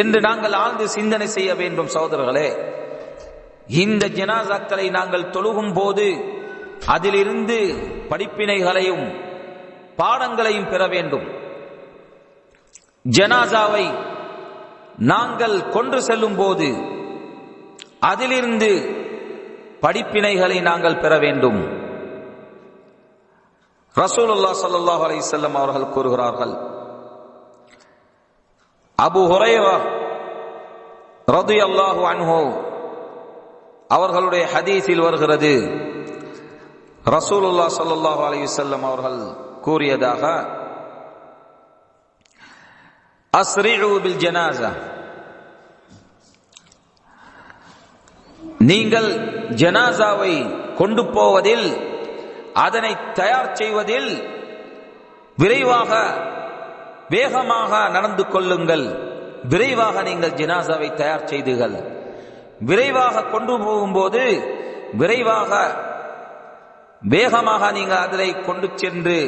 என்று நாங்கள் ஆழ்ந்து சிந்தனை செய்ய வேண்டும். சகோதரர்களே, இந்த ஜனாசாக்களை நாங்கள் தொழுகும் போது அதிலிருந்து படிப்பினைகளையும் பாடங்களையும் பெற வேண்டும். ஜனாசாவை நாங்கள் கொண்டு செல்லும் போது அதிலிருந்து படிப்பினைகளை நாங்கள் பெற வேண்டும். ரசூலுல்லாஹ் ஸல்லல்லாஹு அலைஹி வஸல்லம் அவர்கள் கூறுகிறார்கள், அபூ ஹுரைரா ரலியல்லாஹு அன்ஹு அவர்களுடைய ஹதீஸில் வருகிறது, ரசூலுல்லாஹ் ஸல்லல்லாஹு அலைஹி வஸல்லம் அவர்கள் கூறியதாக, அஸ்ரிஉ பில் ஜனாஸா, நீங்கள் ஜனாசாவை கொண்டு போவதில், அதனை தயார் செய்வதில் விரைவாக வேகமாக நடந்து கொள்ளுங்கள். விரைவாக நீங்கள் ஜனாசாவை தயார் செய்துகள். விரைவாக கொண்டு போகும்போது விரைவாக வேகமாக நீங்கள் அதனை கொண்டு சென்று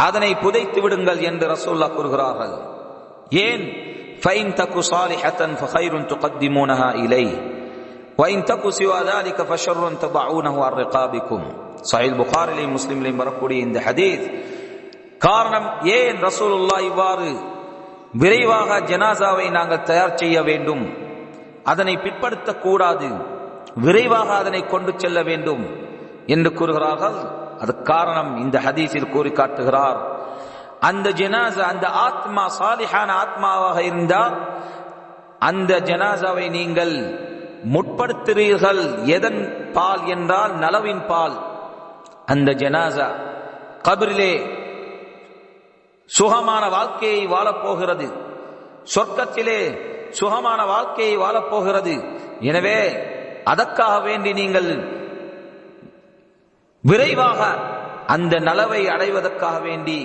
அதனை புதைத்து விடுங்கள் என்று ரசூலுல்லாஹ் கூறுகிறார்கள். ஏன்? ஃபைன் தகு சாலிஹத்தன் ஃபகைருன் துகத்திமூனஹா இலைஹ் வைன் தகு சிவா ذلك ஃபஷர்ருன் தபஊனஹு அன் ரிகாபிக்கும். சஹீஹ் புகாரிலையும் முஸ்லிமிலையும் வரக்கூடிய இந்த ஹதீஸ். காரணம், ஏன் ரசூலுல்லாஹ் இவ்வாறு விரைவாக ஜனாசாவை நாங்கள் தயார் செய்ய வேண்டும், அதனை பிற்படுத்தக் கூடாது, விரைவாக அதனை கொண்டு செல்ல வேண்டும் என்று கூறுகிறார்கள்? அது காரணம் இந்த ஹதீஸில் கூறி காட்டுகிறார். அந்த ஜனாசா, அந்த ஆத்மா சாலிஹான ஆத்மாவாக இருந்தால் அந்த ஜனாசாவை நீங்கள் முற்படுத்துகிறீர்கள். எதன் பால் என்றால் நலவின் பால். அந்த ஜனாசா கபரிலே சுகமான வாழ்க்கையை வாழப்போகிறது, சொர்க்கத்திலே சுகமான வாழ்க்கையை வாழப்போகிறது. எனவே அதற்காக வேண்டி நீங்கள் விரைவாக அந்த நலவை அடைவதற்காக வேண்டி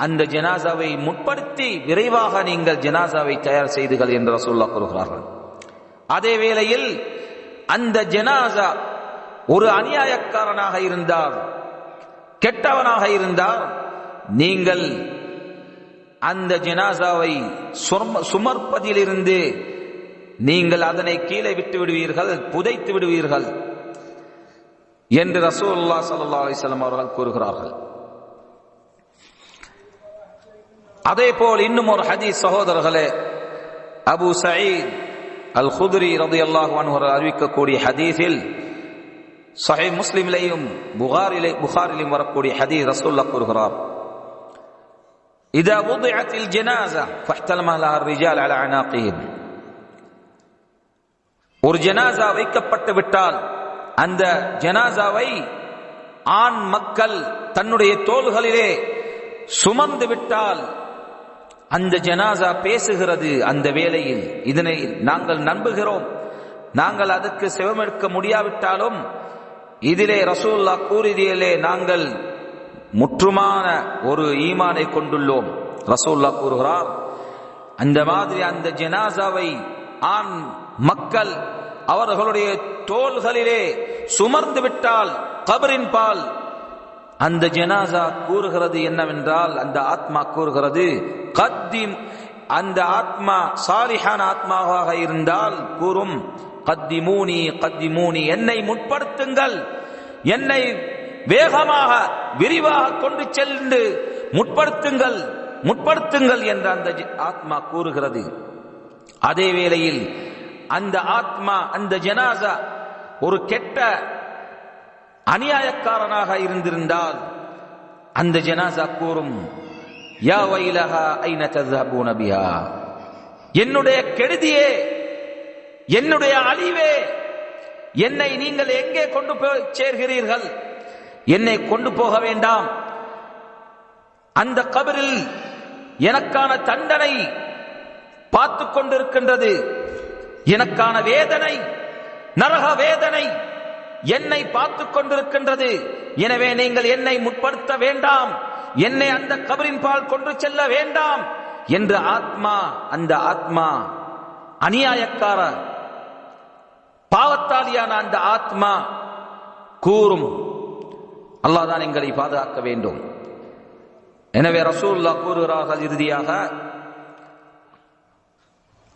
அந்த ஜனாசாவை முற்படுத்தி விரைவாக நீங்கள் ஜனாசாவை தயார் செய்துகள் என்று ரசூலுல்லாஹ் கூறுகிறார்கள். அதே வேளையில் அந்த ஜனாசா ஒரு அநியாயக்காரனாக இருந்தால், கெட்டவனாக இருந்தால், நீங்கள் அந்த ஜனாசாவை சுமர்ப்பதிலிருந்து நீங்கள் அதனை கீழே விட்டு விடுவீர்கள், புதைத்து விடுவீர்கள் என்று ரசூலுல்லாஹ் ஸல்லல்லாஹு அலைஹி வஸல்லம் அவர்கள் கூறுகிறார்கள். அதே போல் இன்னும் ஒரு ஹதீஸ் சகோதரர்களே, அபூ சயீத் அல் குத்ரி ரலியல்லாஹு அன்ஹு அறிவிக்கக்கூடிய ஹதீஸில், சஹீஹ் முஸ்லிமிலேயும் புகாரிலேயும் வரக்கூடிய ஹதீஸ், ரசூலுல்லாஹ் கூறுகிறார், இதா வுதிஅத்தில் ஜனாஸா ஃபஹ்தலமஹா அர்-ரிஜால் அலா அனாகிஹிம். ஒரு ஜனாஸா வைக்கப்பட்டு விட்டால் அந்த ஜனாஸாவை ஆண் மக்கள் தன்னுடைய தோள்களிலே சுமந்து விட்டால் அந்த ஜனாஸா பேசுகிறது. அந்த வேளையில் இதனை நாங்கள் நம்புகிறோம். நாங்கள் அதற்கு செவமெடுக்க முடியாவிட்டாலும் இதிலே ரசூலுல்லாஹ் கூறியதிலே நாங்கள் முற்றுமான ஒரு ஈமானை கொண்டுள்ளோம். ரசூலுல்லாஹ் கூறுகிறார், அந்த மாதிரி அந்த ஜனாஸாவை ஆண் மக்கள் அவர்களுடைய தோள்களிலே சுமர்ந்து விட்டால் கபரின் பால், அந்த ஜனாஸா கூறுகிறது என்னவென்றால், அந்த ஆத்மா கூறுகிறது, கத்திம், அந்த ஆத்மா சாலிஹான ஆத்மாவாக இருந்தால் கூறும், கத்திமூனி கத்திமூனி, என்னை முற்படுத்துங்கள், என்னை வேகமாக விரிவாக கொண்டு சென்று முற்படுத்துங்கள் என்று அந்த ஆத்மா கூறுகிறது. அதே வேளையில் அந்த ஆத்மா, அந்த ஜனாசா ஒரு கெட்ட அநியாயக்காரனாக இருந்திருந்தால் அந்த ஜனாசா கூறும், யா வைலஹா ஐன தذهبون பிஹா, என்னுடைய கெடுதியே, என்னுடைய அழிவே, என்னை நீங்கள் எங்கே கொண்டு போய் சேர்கிறீர்கள்? என்னை கொண்டு போக வேண்டாம். அந்த கபரில் எனக்கான தண்டனை பார்த்து கொண்டிருக்கின்றது, எனக்கான வேதனை, நரக வேதனை என்னை பார்த்து கொண்டிருக்கின்றது. எனவே நீங்கள் என்னை முற்படுத்த வேண்டாம், என்னை அந்த கபரின் பால் கொண்டு செல்ல வேண்டாம் என்று அந்த ஆத்மா அநியாயக்கார பாவத்தாளியான அந்த ஆத்மா கூறும். அல்லாஹ் தான் எங்களை பாதுகாக்க வேண்டும். எனவே ரசூலுல்லாஹ் கூறுகிறார்கள், இறுதியாக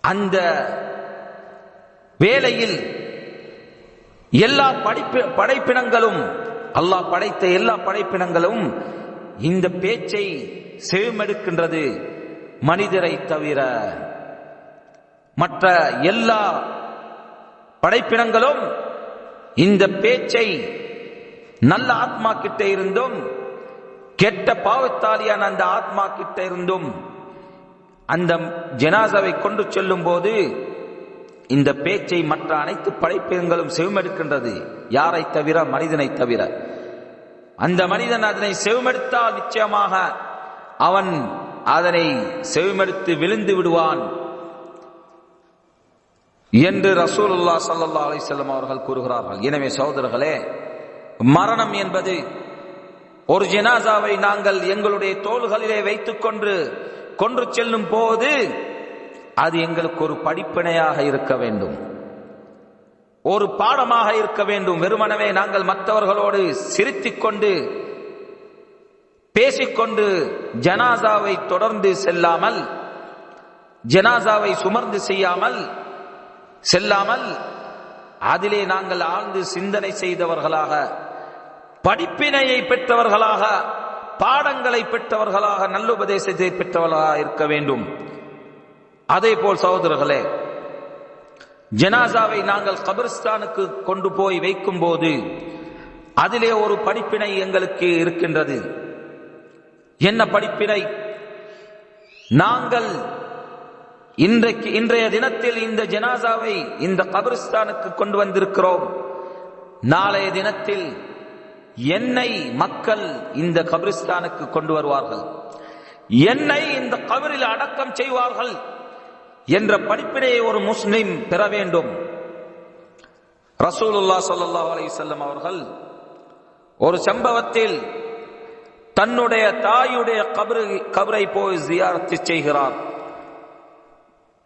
அந்த வேளையில் எல்லா படைப்பினங்களும், அல்லாஹ் படைத்த எல்லா படைப்பினங்களும் இந்த பேச்சை செவிமெடுக்கின்றது. மனிதரை தவிர மற்ற எல்லா படைப்பினங்களும் இந்த பேச்சை நல்ல ஆத்மா கிட்ட இருந்தும் கெட்ட பாவத்தாளியான அந்த ஆத்மா கிட்ட இருந்தும் அந்த ஜனாசாவை கொண்டு செல்லும் போது இந்த பேச்சை மற்ற அனைத்து படைப்பினங்களும் செவிமெடுக்கின்றது. யாரை தவிர? மனிதனை தவிர. அந்த மனிதன் அதனை செவிமெடுத்தால் நிச்சயமாக அவன் அதனை செவிமெடுத்து விழுந்து விடுவான் என்று ரசூலுல்லாஹ் ஸல்லல்லாஹு அலைஹி வஸல்லம் அவர்கள் கூறுகிறார்கள். எனவே சகோதரர்களே, மரணம் என்பது, ஒரு ஜனாசாவை நாங்கள் எங்களுடைய தோள்களிலே வைத்துக் கொன்று செல்லும் போது அது எங்களுக்கு ஒரு படிப்பினையாக இருக்க வேண்டும், ஒரு பாடமாக இருக்க வேண்டும். வெறுமனவே நாங்கள் மற்றவர்களோடு சிரித்துக் கொண்டு பேசிக்கொண்டு ஜனாசாவை தொடர்ந்து செல்லாமல், ஜனாசாவை சுமர்ந்து செல்லாமல் அதிலே நாங்கள் ஆழ்ந்து சிந்தனை செய்தவர்களாக, படிப்பினையை பெற்றவர்களாக, பாடங்களை பெற்றவர்களாக, நல்லுபதேசத்தை பெற்றவர்களாக இருக்க வேண்டும். அதே போல் சகோதரர்களே, ஜனாசாவை நாங்கள் கபிரிஸ்தானுக்கு கொண்டு போய் வைக்கும் போது அதிலே ஒரு படிப்பினை எங்களுக்கு இருக்கின்றது. என்ன படிப்பினை? நாங்கள் இன்றைய தினத்தில் இந்த ஜனாசாவை இந்த கபிரிஸ்தானுக்கு கொண்டு வந்திருக்கிறோம். நாளைய தினத்தில் என்னை மக்கள் இந்த கபிரிஸ்தானுக்கு கொண்டு வருவார்கள், என்னை இந்த கபரில் அடக்கம் செய்வார்கள் என்ற படிப்பினையை ஒரு முஸ்லிம் பெற வேண்டும். ரசூலுல்லாஹ் ஸல்லல்லாஹு அலைஹி வஸல்லம் அவர்கள் ஒரு சம்பவத்தில் தன்னுடைய தாயுடைய கபரை போய் ஜியாரத் செய்கிறார்.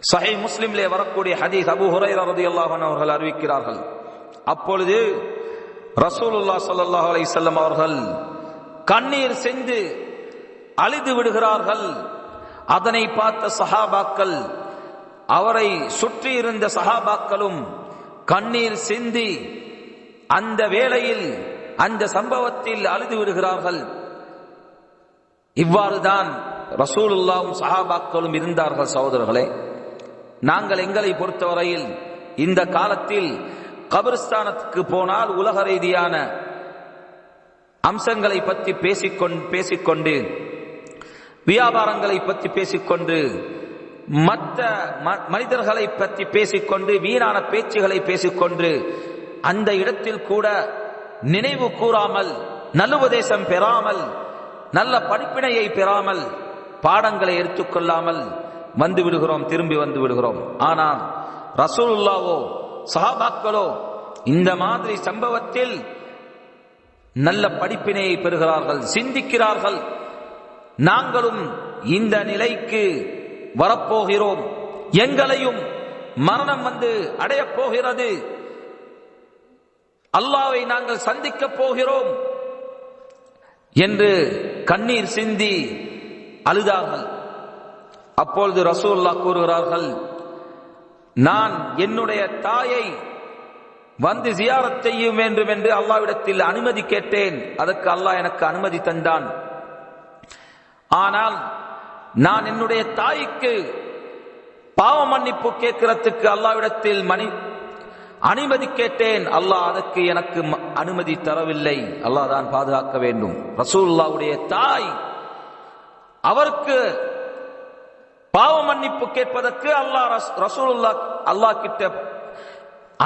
சஹீஹ் முஸ்லிமிலே வரக்கூடிய ஹதீஸ், அபூ ஹுரைரா ரலியல்லாஹு அன்ஹு அவர்கள் அறிவிக்கிறார்கள். அப்பொழுது ரசூலுல்லாஹ் ஸல்லல்லாஹு அலைஹி வஸல்லம் அவர்கள் கண்ணீர் சிந்து அழுது விடுகிறார்கள். அதனை பார்த்த சஹாபாக்கள், அவரை சுற்றி இருந்த சஹாபாக்களும் கண்ணீர் சிந்தி அந்த வேளையில் அந்த சம்பவத்தில் அழுது விடுகிறார்கள். இவ்வாறுதான் ரசூலுல்லாஹும் சஹாபாக்களும் இருந்தார்கள். சகோதரர்களே, நாங்கள் எங்களை பொறுத்தவரையில் இந்த காலத்தில் கபிரிஸ்தானத்துக்கு போனால் உலக ரீதியான அம்சங்களை பற்றி பேசிக்கொண்டு, வியாபாரங்களை பற்றி பேசிக்கொண்டு, மற்ற மனிதர்களை பற்றி பேசிக்கொண்டு, வீணான பேச்சுகளை பேசிக்கொண்டு, அந்த இடத்தில் கூட நினைவு கூறாமல், நல்லுபதேசம் பெறாமல், நல்ல படிப்பினையை பெறாமல், பாடங்களை எடுத்துக்கொள்ளாமல் வந்து விடுகிறோம், திரும்பி வந்து விடுகிறோம். ஆனால் ரசூலுல்லாஹோ சஹாபாக்களோ இந்த மாதிரி சம்பவத்தில் நல்ல படிப்பினையை பெறுகிறார்கள், சிந்திக்கிறார்கள். நாங்களும் இந்த நிலைக்கு வரப்போகிறோம், எங்களையும் மரணம் வந்து அடையப் போகிறது, அல்லாஹ்வை நாங்கள் சந்திக்கப் போகிறோம் என்று கண்ணீர் சிந்தி அழுதார்கள். அப்பொழுது ரசூலுல்லாஹ் கூறுகிறார்கள், நான் என்னுடைய தாயை வந்து ஜியாரத் செய்ய வேண்டும் என்று அல்லாஹ்விடத்தில் அனுமதி கேட்டேன். அதற்கு அல்லாஹ் எனக்கு அனுமதி தந்தான். ஆனால் நான் என்னுடைய தாய்க்கு பாவ மன்னிப்பு கேட்கிறதுக்கு அல்லாஹ்விடத்தில் அனுமதி கேட்டேன். அல்லாஹ் அதற்கு எனக்கு அனுமதி தரவில்லை. அல்லாஹ் தான் பாதுகாக்க வேண்டும். ரசூலுல்லாஹ்வுடைய தாய், அவருக்கு பாவ மன்னிப்பு கேட்பதற்கு அல்லாஹ் கிட்ட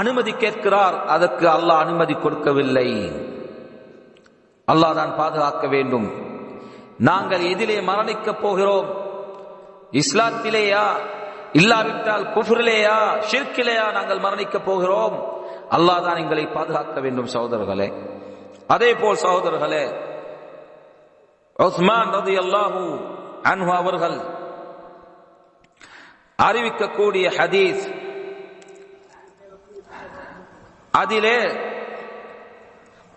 அனுமதி கேட்கிறார். அதற்கு அல்லாஹ் அனுமதி கொடுக்கவில்லை. அல்லாஹ் தான் பாதுகாக்க வேண்டும். நாங்கள் எதிலே மரணிக்கப் போகிறோம்? இஸ்லாத்திலேயா, இல்லாவிட்டால் குஃப்ரிலேயா, ஷிர்கிலேயா நாங்கள் மரணிக்கப் போகிறோம்? அல்லாஹ் தான் எங்களை பாதுகாக்க வேண்டும் சகோதரர்களே. அதே போல் சகோதரர்களே, உஸ்மான் ரலியல்லாஹு அன்ஹு அவர்கள் அறிவிக்கக்கூடிய ஹதீஸ், அதிலே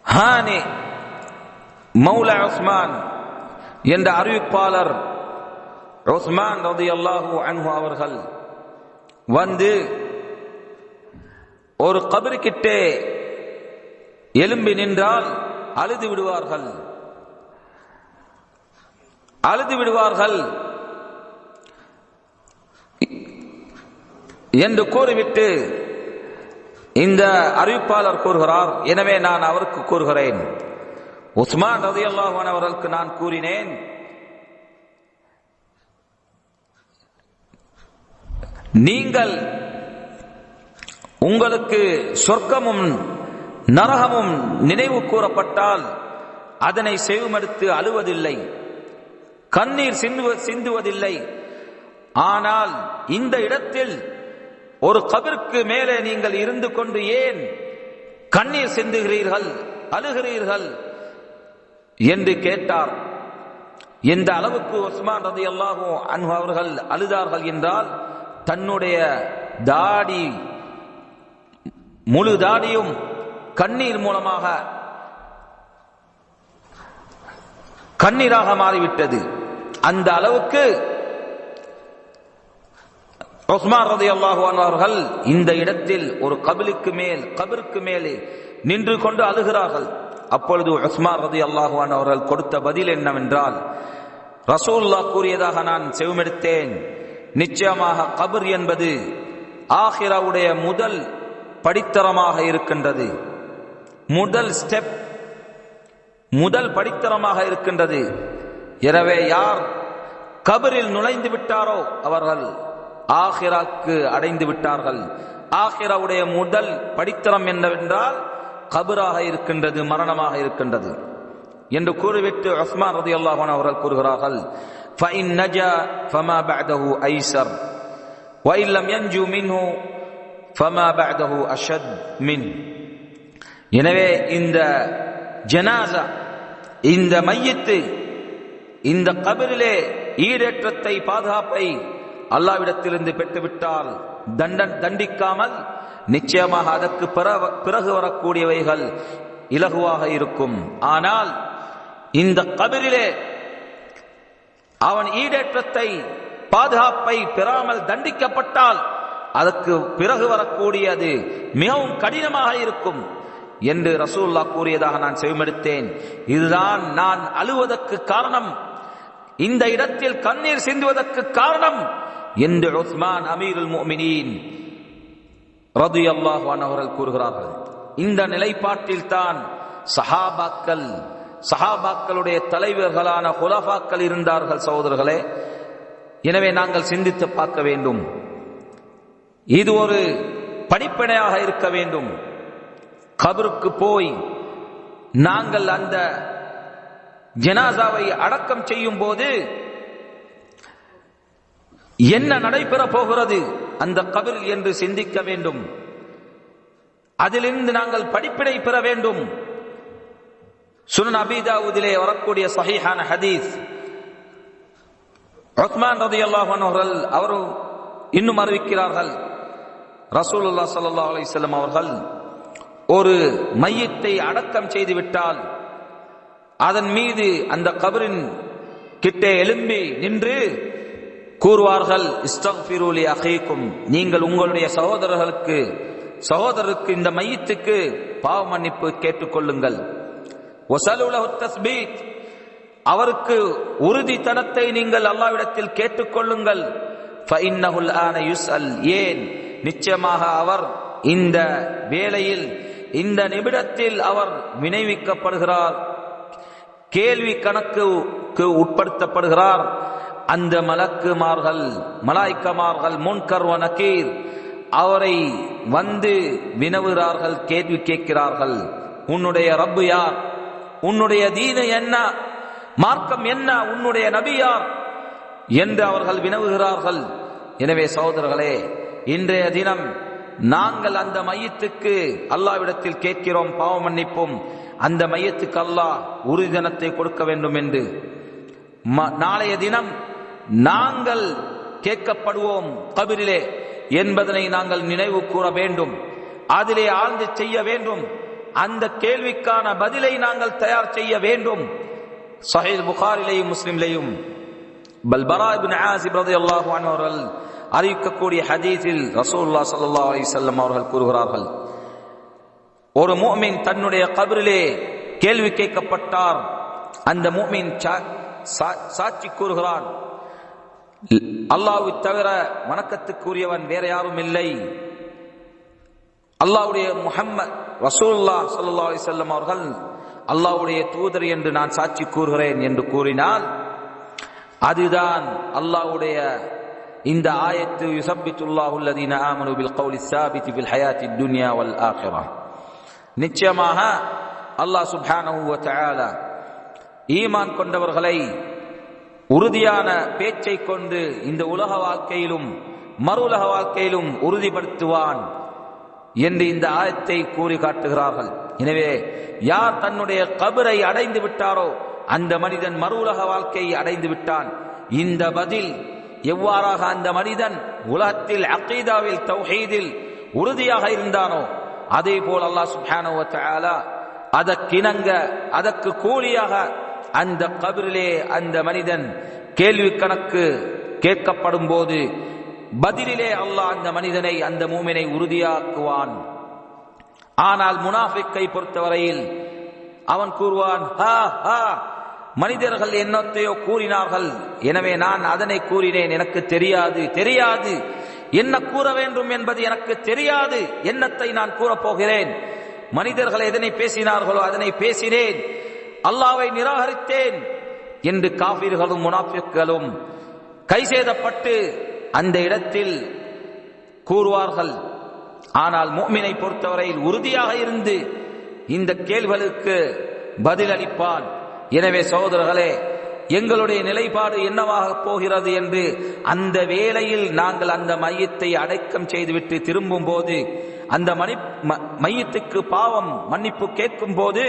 ஹானி மௌலா உஸ்மான் என்ற அறிவிப்பாளர் உஸ்மான் ரலியல்லாஹு அன்ஹு அவர்கள் வந்து ஒரு கபர் கிட்டே எழும்பி நின்றால் அழுது விடுவார்கள் என்று கூறிவிட்டு இந்த அறிவிப்பாளர் கூறுகிறார், எனவே நான் அவருக்கு கூறுகிறேன், உஸ்மான் ரலியல்லாஹு அன்ஹு அவர்களுக்கு நான் கூறினேன், நீங்கள் உங்களுக்கு சொர்க்கமும் நரகமும் நினைவு கூறப்பட்டால் அதனை செவிமடுத்து அழுவதில்லை, கண்ணீர் சிந்துவதில்லை. ஆனால் இந்த இடத்தில் ஒரு கபருக்கு மேலே நீங்கள் இருந்து கொண்டு ஏன் கண்ணீர் சிந்துகிறீர்கள், அழுகிறீர்கள் என்று கேட்டார். எந்த அளவுக்கு உஸ்மான் ரலியல்லாஹு அன்ஹு அவர்கள் அழுதார்கள் என்றால், தன்னுடைய தாடி, முழு தாடியும் கண்ணீர் மூலமாக கண்ணீராக மாறிவிட்டது. அந்த அளவுக்கு உஸ்மான் ரலியல்லாஹு அன்ஹு அவர்கள் இந்த இடத்தில் ஒரு கபருக்கு மேலே நின்று கொண்டு அழுகிறார்கள். அப்பொழுது உஸ்மான் ரலியல்லாஹு அன்ஹு அவர்கள் கொடுத்த பதில் என்னவென்றால், ரசூலுல்லாஹ் கூறியதாக நான் செவிமெடுத்தேன், நிச்சயமாக கபர் என்பது ஆகிராவுடைய முதல் படித்தரமாக இருக்கின்றது, முதல் படித்தரமாக இருக்கின்றது. எனவே யார் கபரில் நுழைந்து விட்டாரோ அவர்கள் ஆகிராக்கு அடைந்து விட்டார்கள். ஆகிராவுடைய முதல் படித்தரம் என்னவென்றால் கபராக இருக்கின்றது, மரணமாக இருக்கின்றது என்று கூறிவிட்டு உஸ்மான் ரலியல்லாஹு அன்ஹு அவர்கள் கூறுகிறார்கள், فَإِنْ نَجَا فَمَا بَعْدَهُ أَيْسَرُ وَإِنْ لَمْ يَنْجُ مِنْهُ فَمَا بَعْدَهُ أَشَدُّ مِنْهُ. எனவே இந்த ஜனாஸா, இந்த மையத்து, இந்த கபரிலே ஈடேற்றத்தை, பாதுகாப்பை அல்லாஹ்விடத்திலிருந்து பெற்றுவிட்டால் தண்டிக்காமல் நிச்சயமாக அதற்கு பிறகு வரக்கூடியவைகள் இலகுவாக இருக்கும். ஆனால் இந்த கபரிலே அவன் ஈடேற்றத்தை, பாதுகாப்பை பெறாமல் தண்டிக்கப்பட்டால் அதற்கு பிறகு வரக்கூடியது மிகவும் கடினமாக இருக்கும் என்று ரசூலுல்லாஹ் கூறியதாக நான் செவிமடுத்தேன். இதுதான் நான் அழுவதற்கு காரணம், இந்த இடத்தில் கண்ணீர் சிந்துவதற்கு காரணம் என்று உஸ்மான் அமீருல் முஃமினீன் ரலியல்லாஹு அன்ஹு அவர்கள் கூறுகிறார்கள். இந்த நிலைப்பாட்டில் தான் சஹாபாக்களுடைய தலைவர்களான குலஃபாக்கள் இருந்தார்கள் சகோதரர்களே. எனவே நாங்கள் சிந்தித்து பார்க்க வேண்டும். இது ஒரு படிப்பினையாக இருக்க வேண்டும். கபருக்கு போய் நாங்கள் அந்த ஜனாசாவை அடக்கம் செய்யும் போது என்ன நடைபெற போகிறது அந்த கபரில் என்று சிந்திக்க வேண்டும். அதிலிருந்து நாங்கள் படிப்பினை பெற வேண்டும். சுனன் அபீ தாவூதிலே வரக்கூடிய சஹீஹான ஹதீஸ், உஸ்மான் ரலியல்லாஹு அன்ஹு அவர்கள் இன்னும் அறிவிக்கிறார்கள், ரசூலுல்லாஹ் ஸல்லல்லாஹு அலைஹி வஸல்லம் அவர்கள் ஒரு மையத்தை அடக்கம் செய்து விட்டால் அதன் மீது அந்த கபரின் கிட்டே எழும்பி நின்று கூறுவார்கள், இஸ்தக்ஃபிரு லி அகீக்கும், நீங்கள் உங்களுடைய சகோதரர்களுக்கு சகோதரருக்கு இந்த மையத்துக்கு பாவ மன்னிப்பு கேட்டுக்கொள்ளுங்கள். வஸலுலஹு தஸ்பீத், அவருக்கு உறுதித்தனத்தை நீங்கள் அல்லாஹ்விடத்தில் கேட்டுக்கொள்ளுங்கள். ஃபஇன்னஹுல் ஆன யுஸ்அல், ஏன் நிச்சயமாக அவர் இந்த வேளையில் இந்த நிமிடத்தில் அவர் வினைவிக்கப்படுகிறார், கேள்வி கணக்குக்கு உட்படுத்தப்படுகிறார். அந்த மலாய்க்கமார்கள் முன்கர் வ நகீர் அவரை வந்து வினவுகிறார்கள், கேள்வி கேட்கிறார்கள். உன்னுடைய ரப்பு யார்? உன்னுடைய தீன என்ன? மார்க்கம் என்ன? உன்னுடைய நபி யார் என்று அவர்கள் வினவுகிறார்கள். எனவே சகோதரர்களே, இன்றைய தினம் நாங்கள் அந்த மையத்துக்கு அல்லாஹ்விடத்தில் கேட்கிறோம் பாவ மன்னிப்பும். அந்த மையத்துக்கு அல்லாஹ் உறுதிதனத்தை கொடுக்க வேண்டும் என்று. நாளைய தினம் நாங்கள் கேட்கப்படுவோம் கபிரிலே என்பதனை நாங்கள் நினைவு கூற வேண்டும், அதிலே ஆழ்ந்து செய்ய வேண்டும். அந்த கேள்விக்கான பதிலை நாங்கள் தயார் செய்ய வேண்டும். சஹீஹ் புகாரிலேயும் முஸ்லிம்லேயும் பல்பரா இப்னு ஆஸிப் ரலியல்லாஹு அன்ஹு அவர்கள் அறிவிக்கக்கூடிய ஹதீஸில் ரசூலுல்லாஹ் ஸல்லல்லாஹு அலைஹி வஸல்லம் அவர்கள் கூறுகிறார்கள், ஒரு முஃமின் தன்னுடைய கபரிலே கேள்வி கேட்கப்பட்டார். அந்த முஃமின் சாட்சி கூறுகிறான், அல்லாஹ்வை தவிர வணக்கத்துக்குரியவன் வேற யாரும் இல்லை, அல்லாஹ்வுடைய முஹம்மத் ரசூலுல்லாஹ் ஸல்லல்லாஹு அலைஹி வஸல்லம் அவர்கள் அல்லாஹ்வுடைய தூதர் என்று நான் சாட்சி கூறுகிறேன் என்று கூறினால், அதுதான் அல்லாஹ்வுடைய இந்த ஆயத்து யுஸப்பித்துல்லாஹு அல்லதீன ஆமனு பில் கௌலி ஸாபித் ஃபில் ஹயாத்தித் துன்யா வல் ஆখিরাহ. நிச்சயமாக அல்லாஹ் சுப்ஹானஹு வ தஆலா ஈமான் கொண்டவர்களை உறுதியான பேச்சை கொண்டு இந்த உலக வாழ்க்கையிலும் மறுஉலக வாழ்க்கையிலும் உறுதிப்படுத்துவான் என்று இந்த ஆயத்தை கூறி காட்டுகிறார்கள். எனவே யார் தன்னுடைய கபரை அடைந்து விட்டாரோ அந்த மனிதன் மறுஉலக வாழ்க்கையை அடைந்து விட்டான். இந்த பதில் எவ்வாறாக அந்த மனிதன் உலகத்தில் அகீதாவில் தௌஹீதில் உறுதியாக இருந்தானோ அதே போல் அல்லாஹ் சுப்ஹானஹு வ தஆலா அதற்கிணங்க அதற்கு கூலியாக அந்த கபரிலே அந்த மனிதன் கேள்வி கணக்கு கேட்கப்படும் போது பதிலிலே அல்லாஹ் அந்த மனிதனை அந்த மூமினை உறுதியாக்குவான். ஆனால் முனாஃபிக்கை பொறுத்தவரையில் அவன் கூறுவான், மனிதர்கள் என்னத்தையோ கூறினார்கள், எனவே நான் அதனை கூறினேன், எனக்கு தெரியாது என்ன கூற வேண்டும் என்பது எனக்கு தெரியாது, என்னத்தை நான் கூறப்போகிறேன், மனிதர்கள் எதனை பேசினார்களோ அதனை பேசினேன், அல்லாஹ்வை நிராகரித்தேன் என்று காஃபிர்களும் முனாஃபிக்குகளும் கைசேதப்பட்டு அந்த இடத்தில் கூறுவார்கள். ஆனால் முஃமினை பொறுத்தவரையில் உறுதியாக இருந்து இந்த கேள்விகளுக்கு பதிலளிப்பான். எனவே சகோதரர்களே, எங்களுடைய நிலைப்பாடு என்னவாக போகிறது என்று அந்த வேளையில் நாங்கள் அந்த மையத்தை அடக்கம் செய்துவிட்டு திரும்பும் போது, அந்த மையத்துக்கு பாவம் மன்னிப்பு கேட்கும் போது,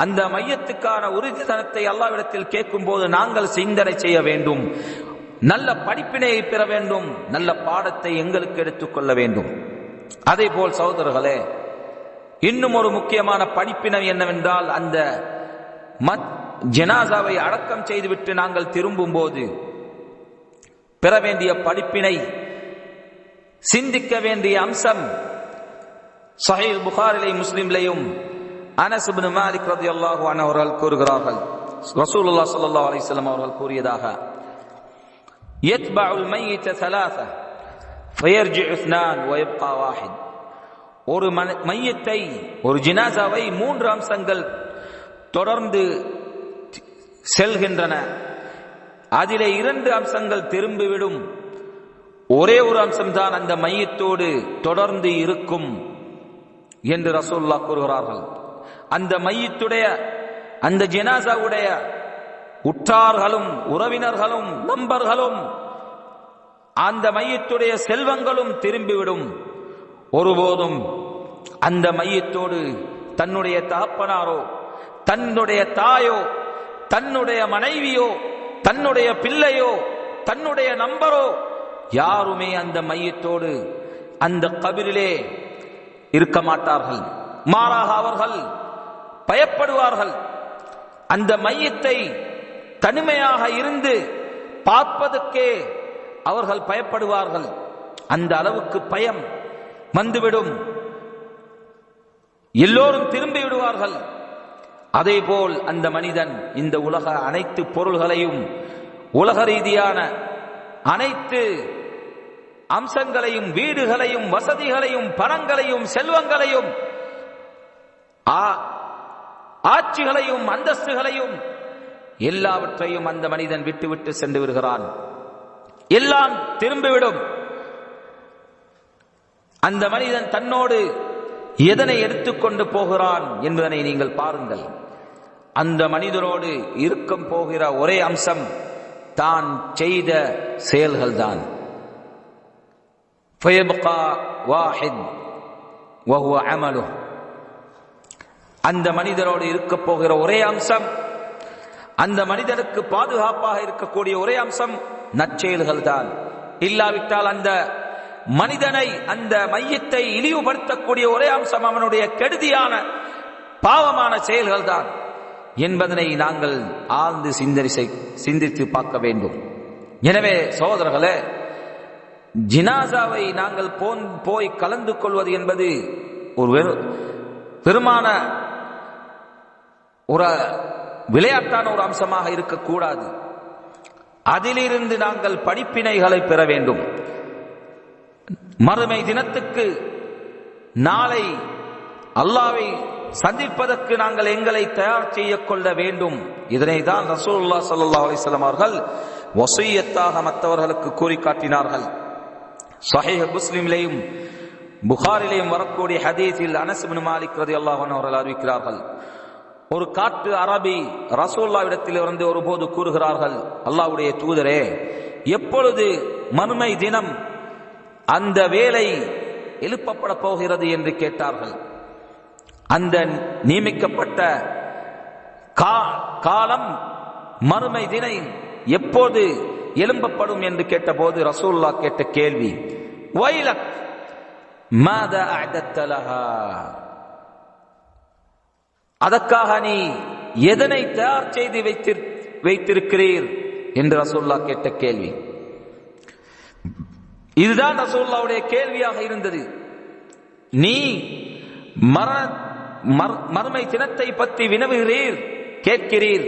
அந்த மையத்துக்கான உறுதித்தனத்தை அல்லாஹ்விடத்தில் கேட்கும் போது நாங்கள் சிந்தனை செய்ய வேண்டும், நல்ல படிப்பினையை பெற வேண்டும், நல்ல பாடத்தை எங்களுக்கு எடுத்துக்கொள்ள வேண்டும். அதே போல் சகோதரர்களே, இன்னும் ஒரு முக்கியமான படிப்பினை என்னவென்றால், அந்த ஜனாசாவை அடக்கம் செய்துவிட்டு நாங்கள் திரும்பும் போது பெற வேண்டிய படிப்பினை, சிந்திக்க வேண்டிய அம்சம். சஹீஹ் புகாரிலேயும் முஸ்லிம்லேயும் அனஸ் இப்னு மாலிக் ரலியல்லாஹு அன்ஹு அவர்கள் கூறுகிறார்கள், ரசூலுல்லாஹ் ஸல்லல்லாஹு அலைஹி வஸல்லம் அவர்கள் கூறியதாக, யத்பஉல் மய்யித ثلاثة ஃபயர்ஜிஉ اثنان ويبقى واحد. ஒரு மையத்தை, ஒரு ஜனாசாவை 3 அம்சங்கள் தொடர்ந்து செல்கின்றன, அதிலே 2 அம்சங்கள் திரும்பிவிடும், ஒரே ஒரு அம்சம்தான் அந்த மையத்தோடு தொடர்ந்து இருக்கும் என்று ரசூலுல்லாஹ் கூறுகிறார்கள். அந்த மையத்துடைய, அந்த ஜனாசாவுடைய உற்றார்களும் உறவினர்களும் நண்பர்களும் அந்த மையத்துடைய செல்வங்களும் திரும்பிவிடும். ஒருபோதும் அந்த மையத்தோடு தன்னுடைய தகப்பனாரோ, தன்னுடைய தாயோ, தன்னுடைய மனைவியோ, தன்னுடைய பிள்ளையோ, தன்னுடைய நண்பரோ யாருமே அந்த மையத்தோடு அந்த கபிரிலே இருக்க மாட்டார்கள். மாறாக அவர்கள் பயப்படுவார்கள். அந்த மையத்தை தனிமையாக இருந்து பார்ப்பதற்கே அவர்கள் பயப்படுவார்கள். அந்த அளவுக்கு பயம் வந்துவிடும். எல்லோரும் திரும்பி விடுவார்கள். அதேபோல் அந்த மனிதன் இந்த உலக அனைத்து பொருள்களையும், உலக ரீதியான அனைத்து அம்சங்களையும், வீடுகளையும், வசதிகளையும், பணங்களையும், செல்வங்களையும், ஆட்சிகளையும், அந்தஸ்துகளையும் எல்லாவற்றையும் அந்த மனிதன் விட்டுவிட்டு சென்று விடுகிறான். எல்லாம் திரும்பிவிடும். அந்த மனிதன் தன்னோடு எதனை எடுத்துக்கொண்டு போகிறான் என்பதனை நீங்கள் பாருங்கள். அந்த மனிதனோடு இருக்கும் போகிற ஒரே அம்சம் தான் செய்த செயல்கள் தான். அந்த மனிதனோடு இருக்க போகிற ஒரே அம்சம், அந்த மனிதனுக்கு பாதுகாப்பாக இருக்கக்கூடிய ஒரே அம்சம் நற்செயல்கள் தான். இல்லாவிட்டால் அந்த மனிதனை, அந்த மையத்தை இழிவுபடுத்தக்கூடிய ஒரே அம்சம் அவனுடைய கெடுதியான பாவமான செயல்கள் தான் என்பதனை நாங்கள் ஆழ்ந்து சிந்தித்து பார்க்க வேண்டும். எனவே சகோதரர்களே, ஜினாசாவை நாங்கள் போய் கலந்து கொள்வது என்பது ஒரு பெருமான ஒரு விளையாட்டான ஒரு அம்சமாக இருக்கக்கூடாது. அதிலிருந்து நாங்கள் படிப்பினைகளை பெற வேண்டும். மறுமை தினத்துக்கு, நாளை அல்லாஹ்வை சந்திப்பதற்கு நாங்கள் எங்களை தயார் செய்ய கொள்ள வேண்டும். இதனை தான் ரசூலுல்லாஹ் ஸல்லல்லாஹு அலைஹி வஸல்லம் அவர்கள் வஸியத்தாக மற்றவர்களுக்கு கூறி காட்டினார்கள். ஸஹீஹ் முஸ்லிமிலேயும் புகாரிலேயும் வரக்கூடிய ஹதீஸில் அனஸ் இப்னு மாலிக் ரலியல்லாஹு அன்ஹு அவர்கள் அறிவிக்கிறார்கள், ஒரு காட்டு அரபி ரசூலுல்லாஹ்விடத்தில் இருந்து ஒருபோது கூறுகிறார்கள், அல்லாஹ்வுடைய தூதரே, எப்பொழுது மறுமை தினம் அந்த வேலை எழுப்பப்பட போகிறது என்று கேட்டார்கள். அந்த நியமிக்கப்பட்ட காலம், மறுமை தினம் எப்போது எழும்பப்படும் என்று கேட்டபோது ரசூலுல்லாஹ் கேட்ட கேள்வி, வைலக் மாதா அஅதத்த லஹா, அதற்காக நீ எதனை தயார் செய்து வைத்திருக்கிறீர் என்று ரசூலுல்லாஹ் கேட்ட கேள்வி. இதுதான் ரசூலுல்லாஹ்வுடைய கேள்வியாக இருந்தது. நீ மறுமை தினத்தை பற்றி வினவுகிறீர், கேட்கிறீர்,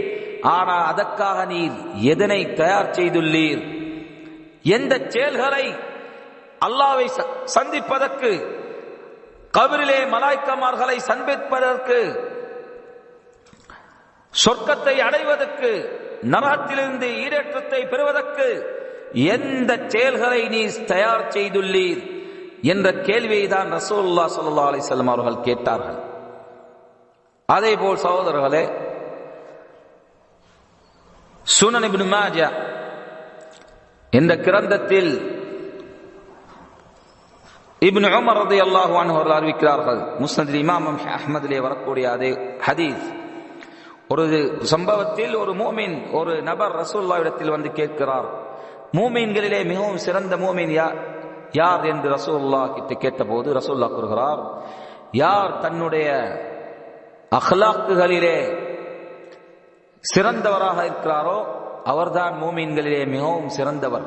ஆனால் அதற்காக நீர் எதனை தயார் செய்துள்ளீர்? எந்த செயல்களை அல்லாஹ்வை சந்திப்பதற்கு, கபரிலே மலாய்க்கமார்களை சந்திப்பதற்கு, சொர்க்கத்தை அடைவதற்கு, நரகத்திலிருந்து ஈடேற்றத்தை பெறுவதற்கு எந்த செயல்களை நீ தயார் செய்துள்ளீர் என்ற கேள்வியை தான் ரசூலுல்லாஹ் ஸல்லல்லாஹு அலைஹி வஸல்லம் அவர்கள் கேட்டார்கள். அதேபோல் சகோதரர்களே, சுனன் இப்னு மாஜா என்ற கிரந்தத்தில் இப்னு உமர் ரலியல்லாஹு அன்ஹு அவர்கள் அறிவிக்கிறார்கள். முஸ்னத் இமாம் அஹ்மதிலே வரக்கூடிய அதே ஹதீஸ். ஒரு சம்பவத்தில் ஒரு மூமின், ஒரு நபர் ரசூலுல்லாஹ்விடத்தில் வந்து கேட்கிறார், மூமின்களிலே மிகவும் சிறந்த மூமின் யார் என்று ரசூலுல்லாஹ் கிட்ட கேட்டபோது ரசூலுல்லாஹ் கூறுகிறார், யார் தன்னுடைய அஹ்லாக்குகளிலே சிறந்தவராக இருக்கிறாரோ அவர்தான் மூமின்களிலே மிகவும் சிறந்தவர்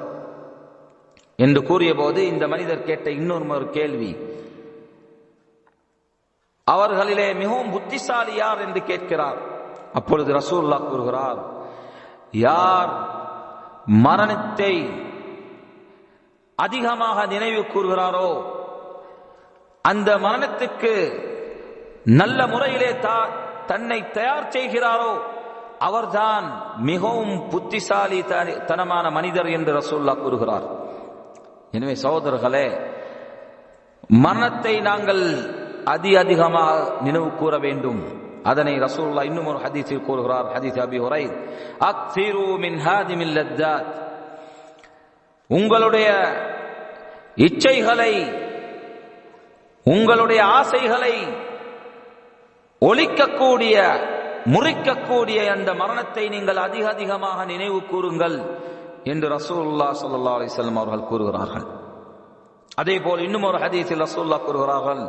என்று கூறிய போது இந்த மனிதர் கேட்ட இன்னொரு கேள்வி, அவர்களிலே மிகவும் புத்திசாலி யார் என்று கேட்கிறார். அப்பொழுது ரசூலுல்லாஹ் கூறுகிறார், யார் மரணத்தை அதிகமாக நினைவு கூறுகிறாரோ, அந்த மரணத்துக்கு நல்ல முறையிலே தன்னை தயார் செய்கிறாரோ அவர்தான் மிகவும் புத்திசாலி தனமான மனிதர் என்று ரசூலுல்லாஹ் கூறுகிறார். எனவே சகோதரர்களே, மரணத்தை நாங்கள் அதிகமாக நினைவு கூற வேண்டும். அதனை ரசூலுல்லாஹ் இன்னும் ஒரு ஹதீஸில் கூறுகிறார். ஹதீஸ் அபீ ஹுரைரா, அக்ஸிரு மின் ஹாதிமில் லத்தாத், உங்களுடைய இச்சைகளை, உங்களுடைய ஆசைகளை ஒழிக்கக்கூடிய, முறிக்கக்கூடிய அந்த மரணத்தை நீங்கள் அதிகமாக நினைவு கூறுங்கள் என்று ரசூலுல்லாஹ் ஸல்லல்லாஹு அலைஹி வஸல்லம் அவர்கள் கூறுகிறார்கள். அதே போல் இன்னும் ஒரு ஹதீஸில் ரசூலுல்லாஹ் கூறுகிறார்கள்,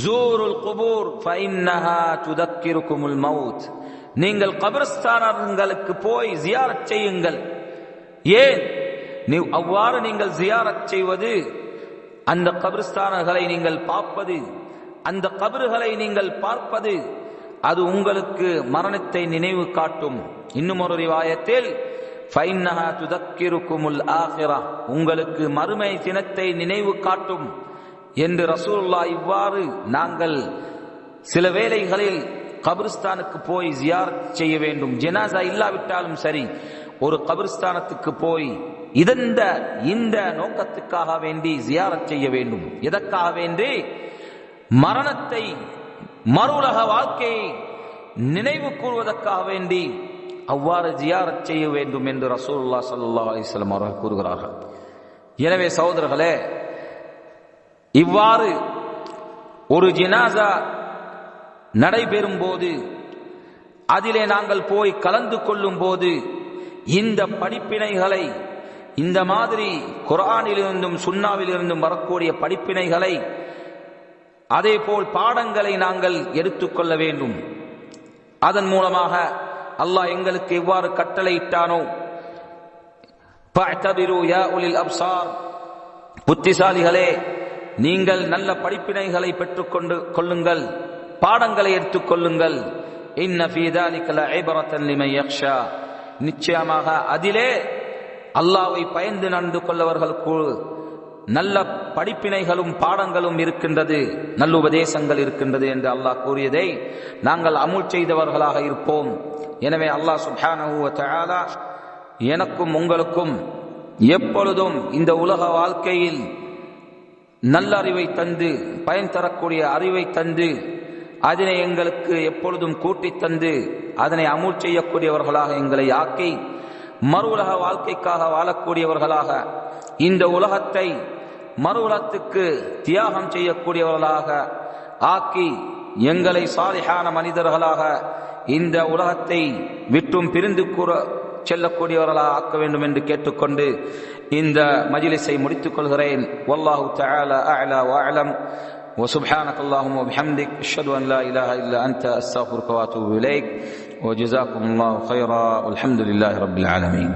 ஜூருல் குபூர் ஃபஇன்னஹா துதக்கிருக்குமுல் மவுத், நீங்கள் கபிரஸ்தானங்களுக்கு போய் ஜியாரத் செய்யுங்கள். ஏன் அவ்வாறு நீங்கள் ஜியாரத் செய்வது, அந்த கபிரஸ்தானங்களை நீங்கள் பார்ப்பது அந்த கபறுகளை நீங்கள் பார்ப்பது அது உங்களுக்கு மரணத்தை நினைவு காட்டும். இன்னும் ஒரு ரிவாயத்தில் ஃபைன்னஹா துதக்கிருக்குமுல் ஆகிரா, உங்களுக்கு மறுமை தினத்தை நினைவு காட்டும் என்று ரசூலுல்லாஹ் இவ்வாறு நாங்கள் சில வேளைகளில் கபிரிஸ்தானுக்கு போய் ஜியாரத் செய்ய வேண்டும். ஜனாசா இல்லாவிட்டாலும் சரி, ஒரு கபிரிஸ்தானத்துக்கு போய் இந்த நோக்கத்துக்காக வேண்டி ஜியாரத் செய்ய வேண்டும். எதற்காக வேண்டி? மரணத்தை, மறுஉலக வாழ்க்கையை நினைவு கூறுவதற்காக வேண்டி அவ்வாறு ஜியாரத் செய்ய வேண்டும் என்று ரசூலுல்லாஹ் ஸல்லல்லாஹு அலைஹி வஸல்லம் அவர்கள் கூறுகிறார்கள். எனவே சகோதரர்களே, இவ்வாறு ஒரு ஜனாசா நடைபெறும் போது, அதிலே நாங்கள் போய் கலந்து கொள்ளும் போது, இந்த படிப்பினைகளை, இந்த மாதிரி குர்ஆனிலிருந்தும் சுன்னாவிலிருந்தும் வரக்கூடிய படிப்பினைகளை, அதே போல் பாடங்களை நாங்கள் எடுத்துக்கொள்ள வேண்டும். அதன் மூலமாக அல்லாஹ் எங்களுக்கு எவ்வாறு கட்டளையிட்டானோ, ஃபஅ்தபிரு யா உலில் அப்சார், புத்திசாலிகளே நீங்கள் நல்ல படிப்பினைகளை பெற்றுக்கொண்டு கொள்ளுங்கள், பாடங்களை எடுத்துக்கொள்ளுங்கள். இன்ன ஃபீ ذلك لعبرة لمن يخشى, நிச்சயமாக அதிலே அல்லாஹ்வை பயந்து நடந்து கொள்ளவர்களுக்கு நல்ல படிப்பினைகளும் பாடங்களும் இருக்கின்றது, நல்ல உபதேசங்கள் இருக்கின்றது என்று அல்லாஹ் கூறியதை நாங்கள் அமுல் செய்தவர்களாக இருப்போம். எனவே அல்லாஹ் சுப்ஹானஹு வ தஆலா எனக்கும் உங்களுக்கும் எப்பொழுதும் இந்த உலக வாழ்க்கையில் நல்ல அறிவை தந்து, பயன் தரக்கூடிய அறிவை தந்து, அதனை எங்களுக்கு எப்பொழுதும் கூட்டி தந்து, அதனை அமுல் செய்யக்கூடியவர்களாக எங்களை ஆக்கி, மறு உலக வாழ்க்கைக்காக வாழக்கூடியவர்களாக, இந்த உலகத்தை மறு உலகத்துக்கு தியாகம் செய்யக்கூடியவர்களாக ஆக்கி, எங்களை சாலிஹான மனிதர்களாக இந்த உலகத்தை விட்டும் பிரிந்து செல்லக்கூடியவர்களாக ஆக்க வேண்டும் என்று கேட்டுக்கொண்டு இந்த மஜ்லிஸை முடித்துக் கொள்கிறேன். வல்லாஹு தஆலா அஅலா வ அஅலம். وسبحانك اللهم وبحمدك أشهد أن لا إله إلا أنت أستغفرك وأتوب إليك وجزاكم الله خيرا والحمد لله رب العالمين.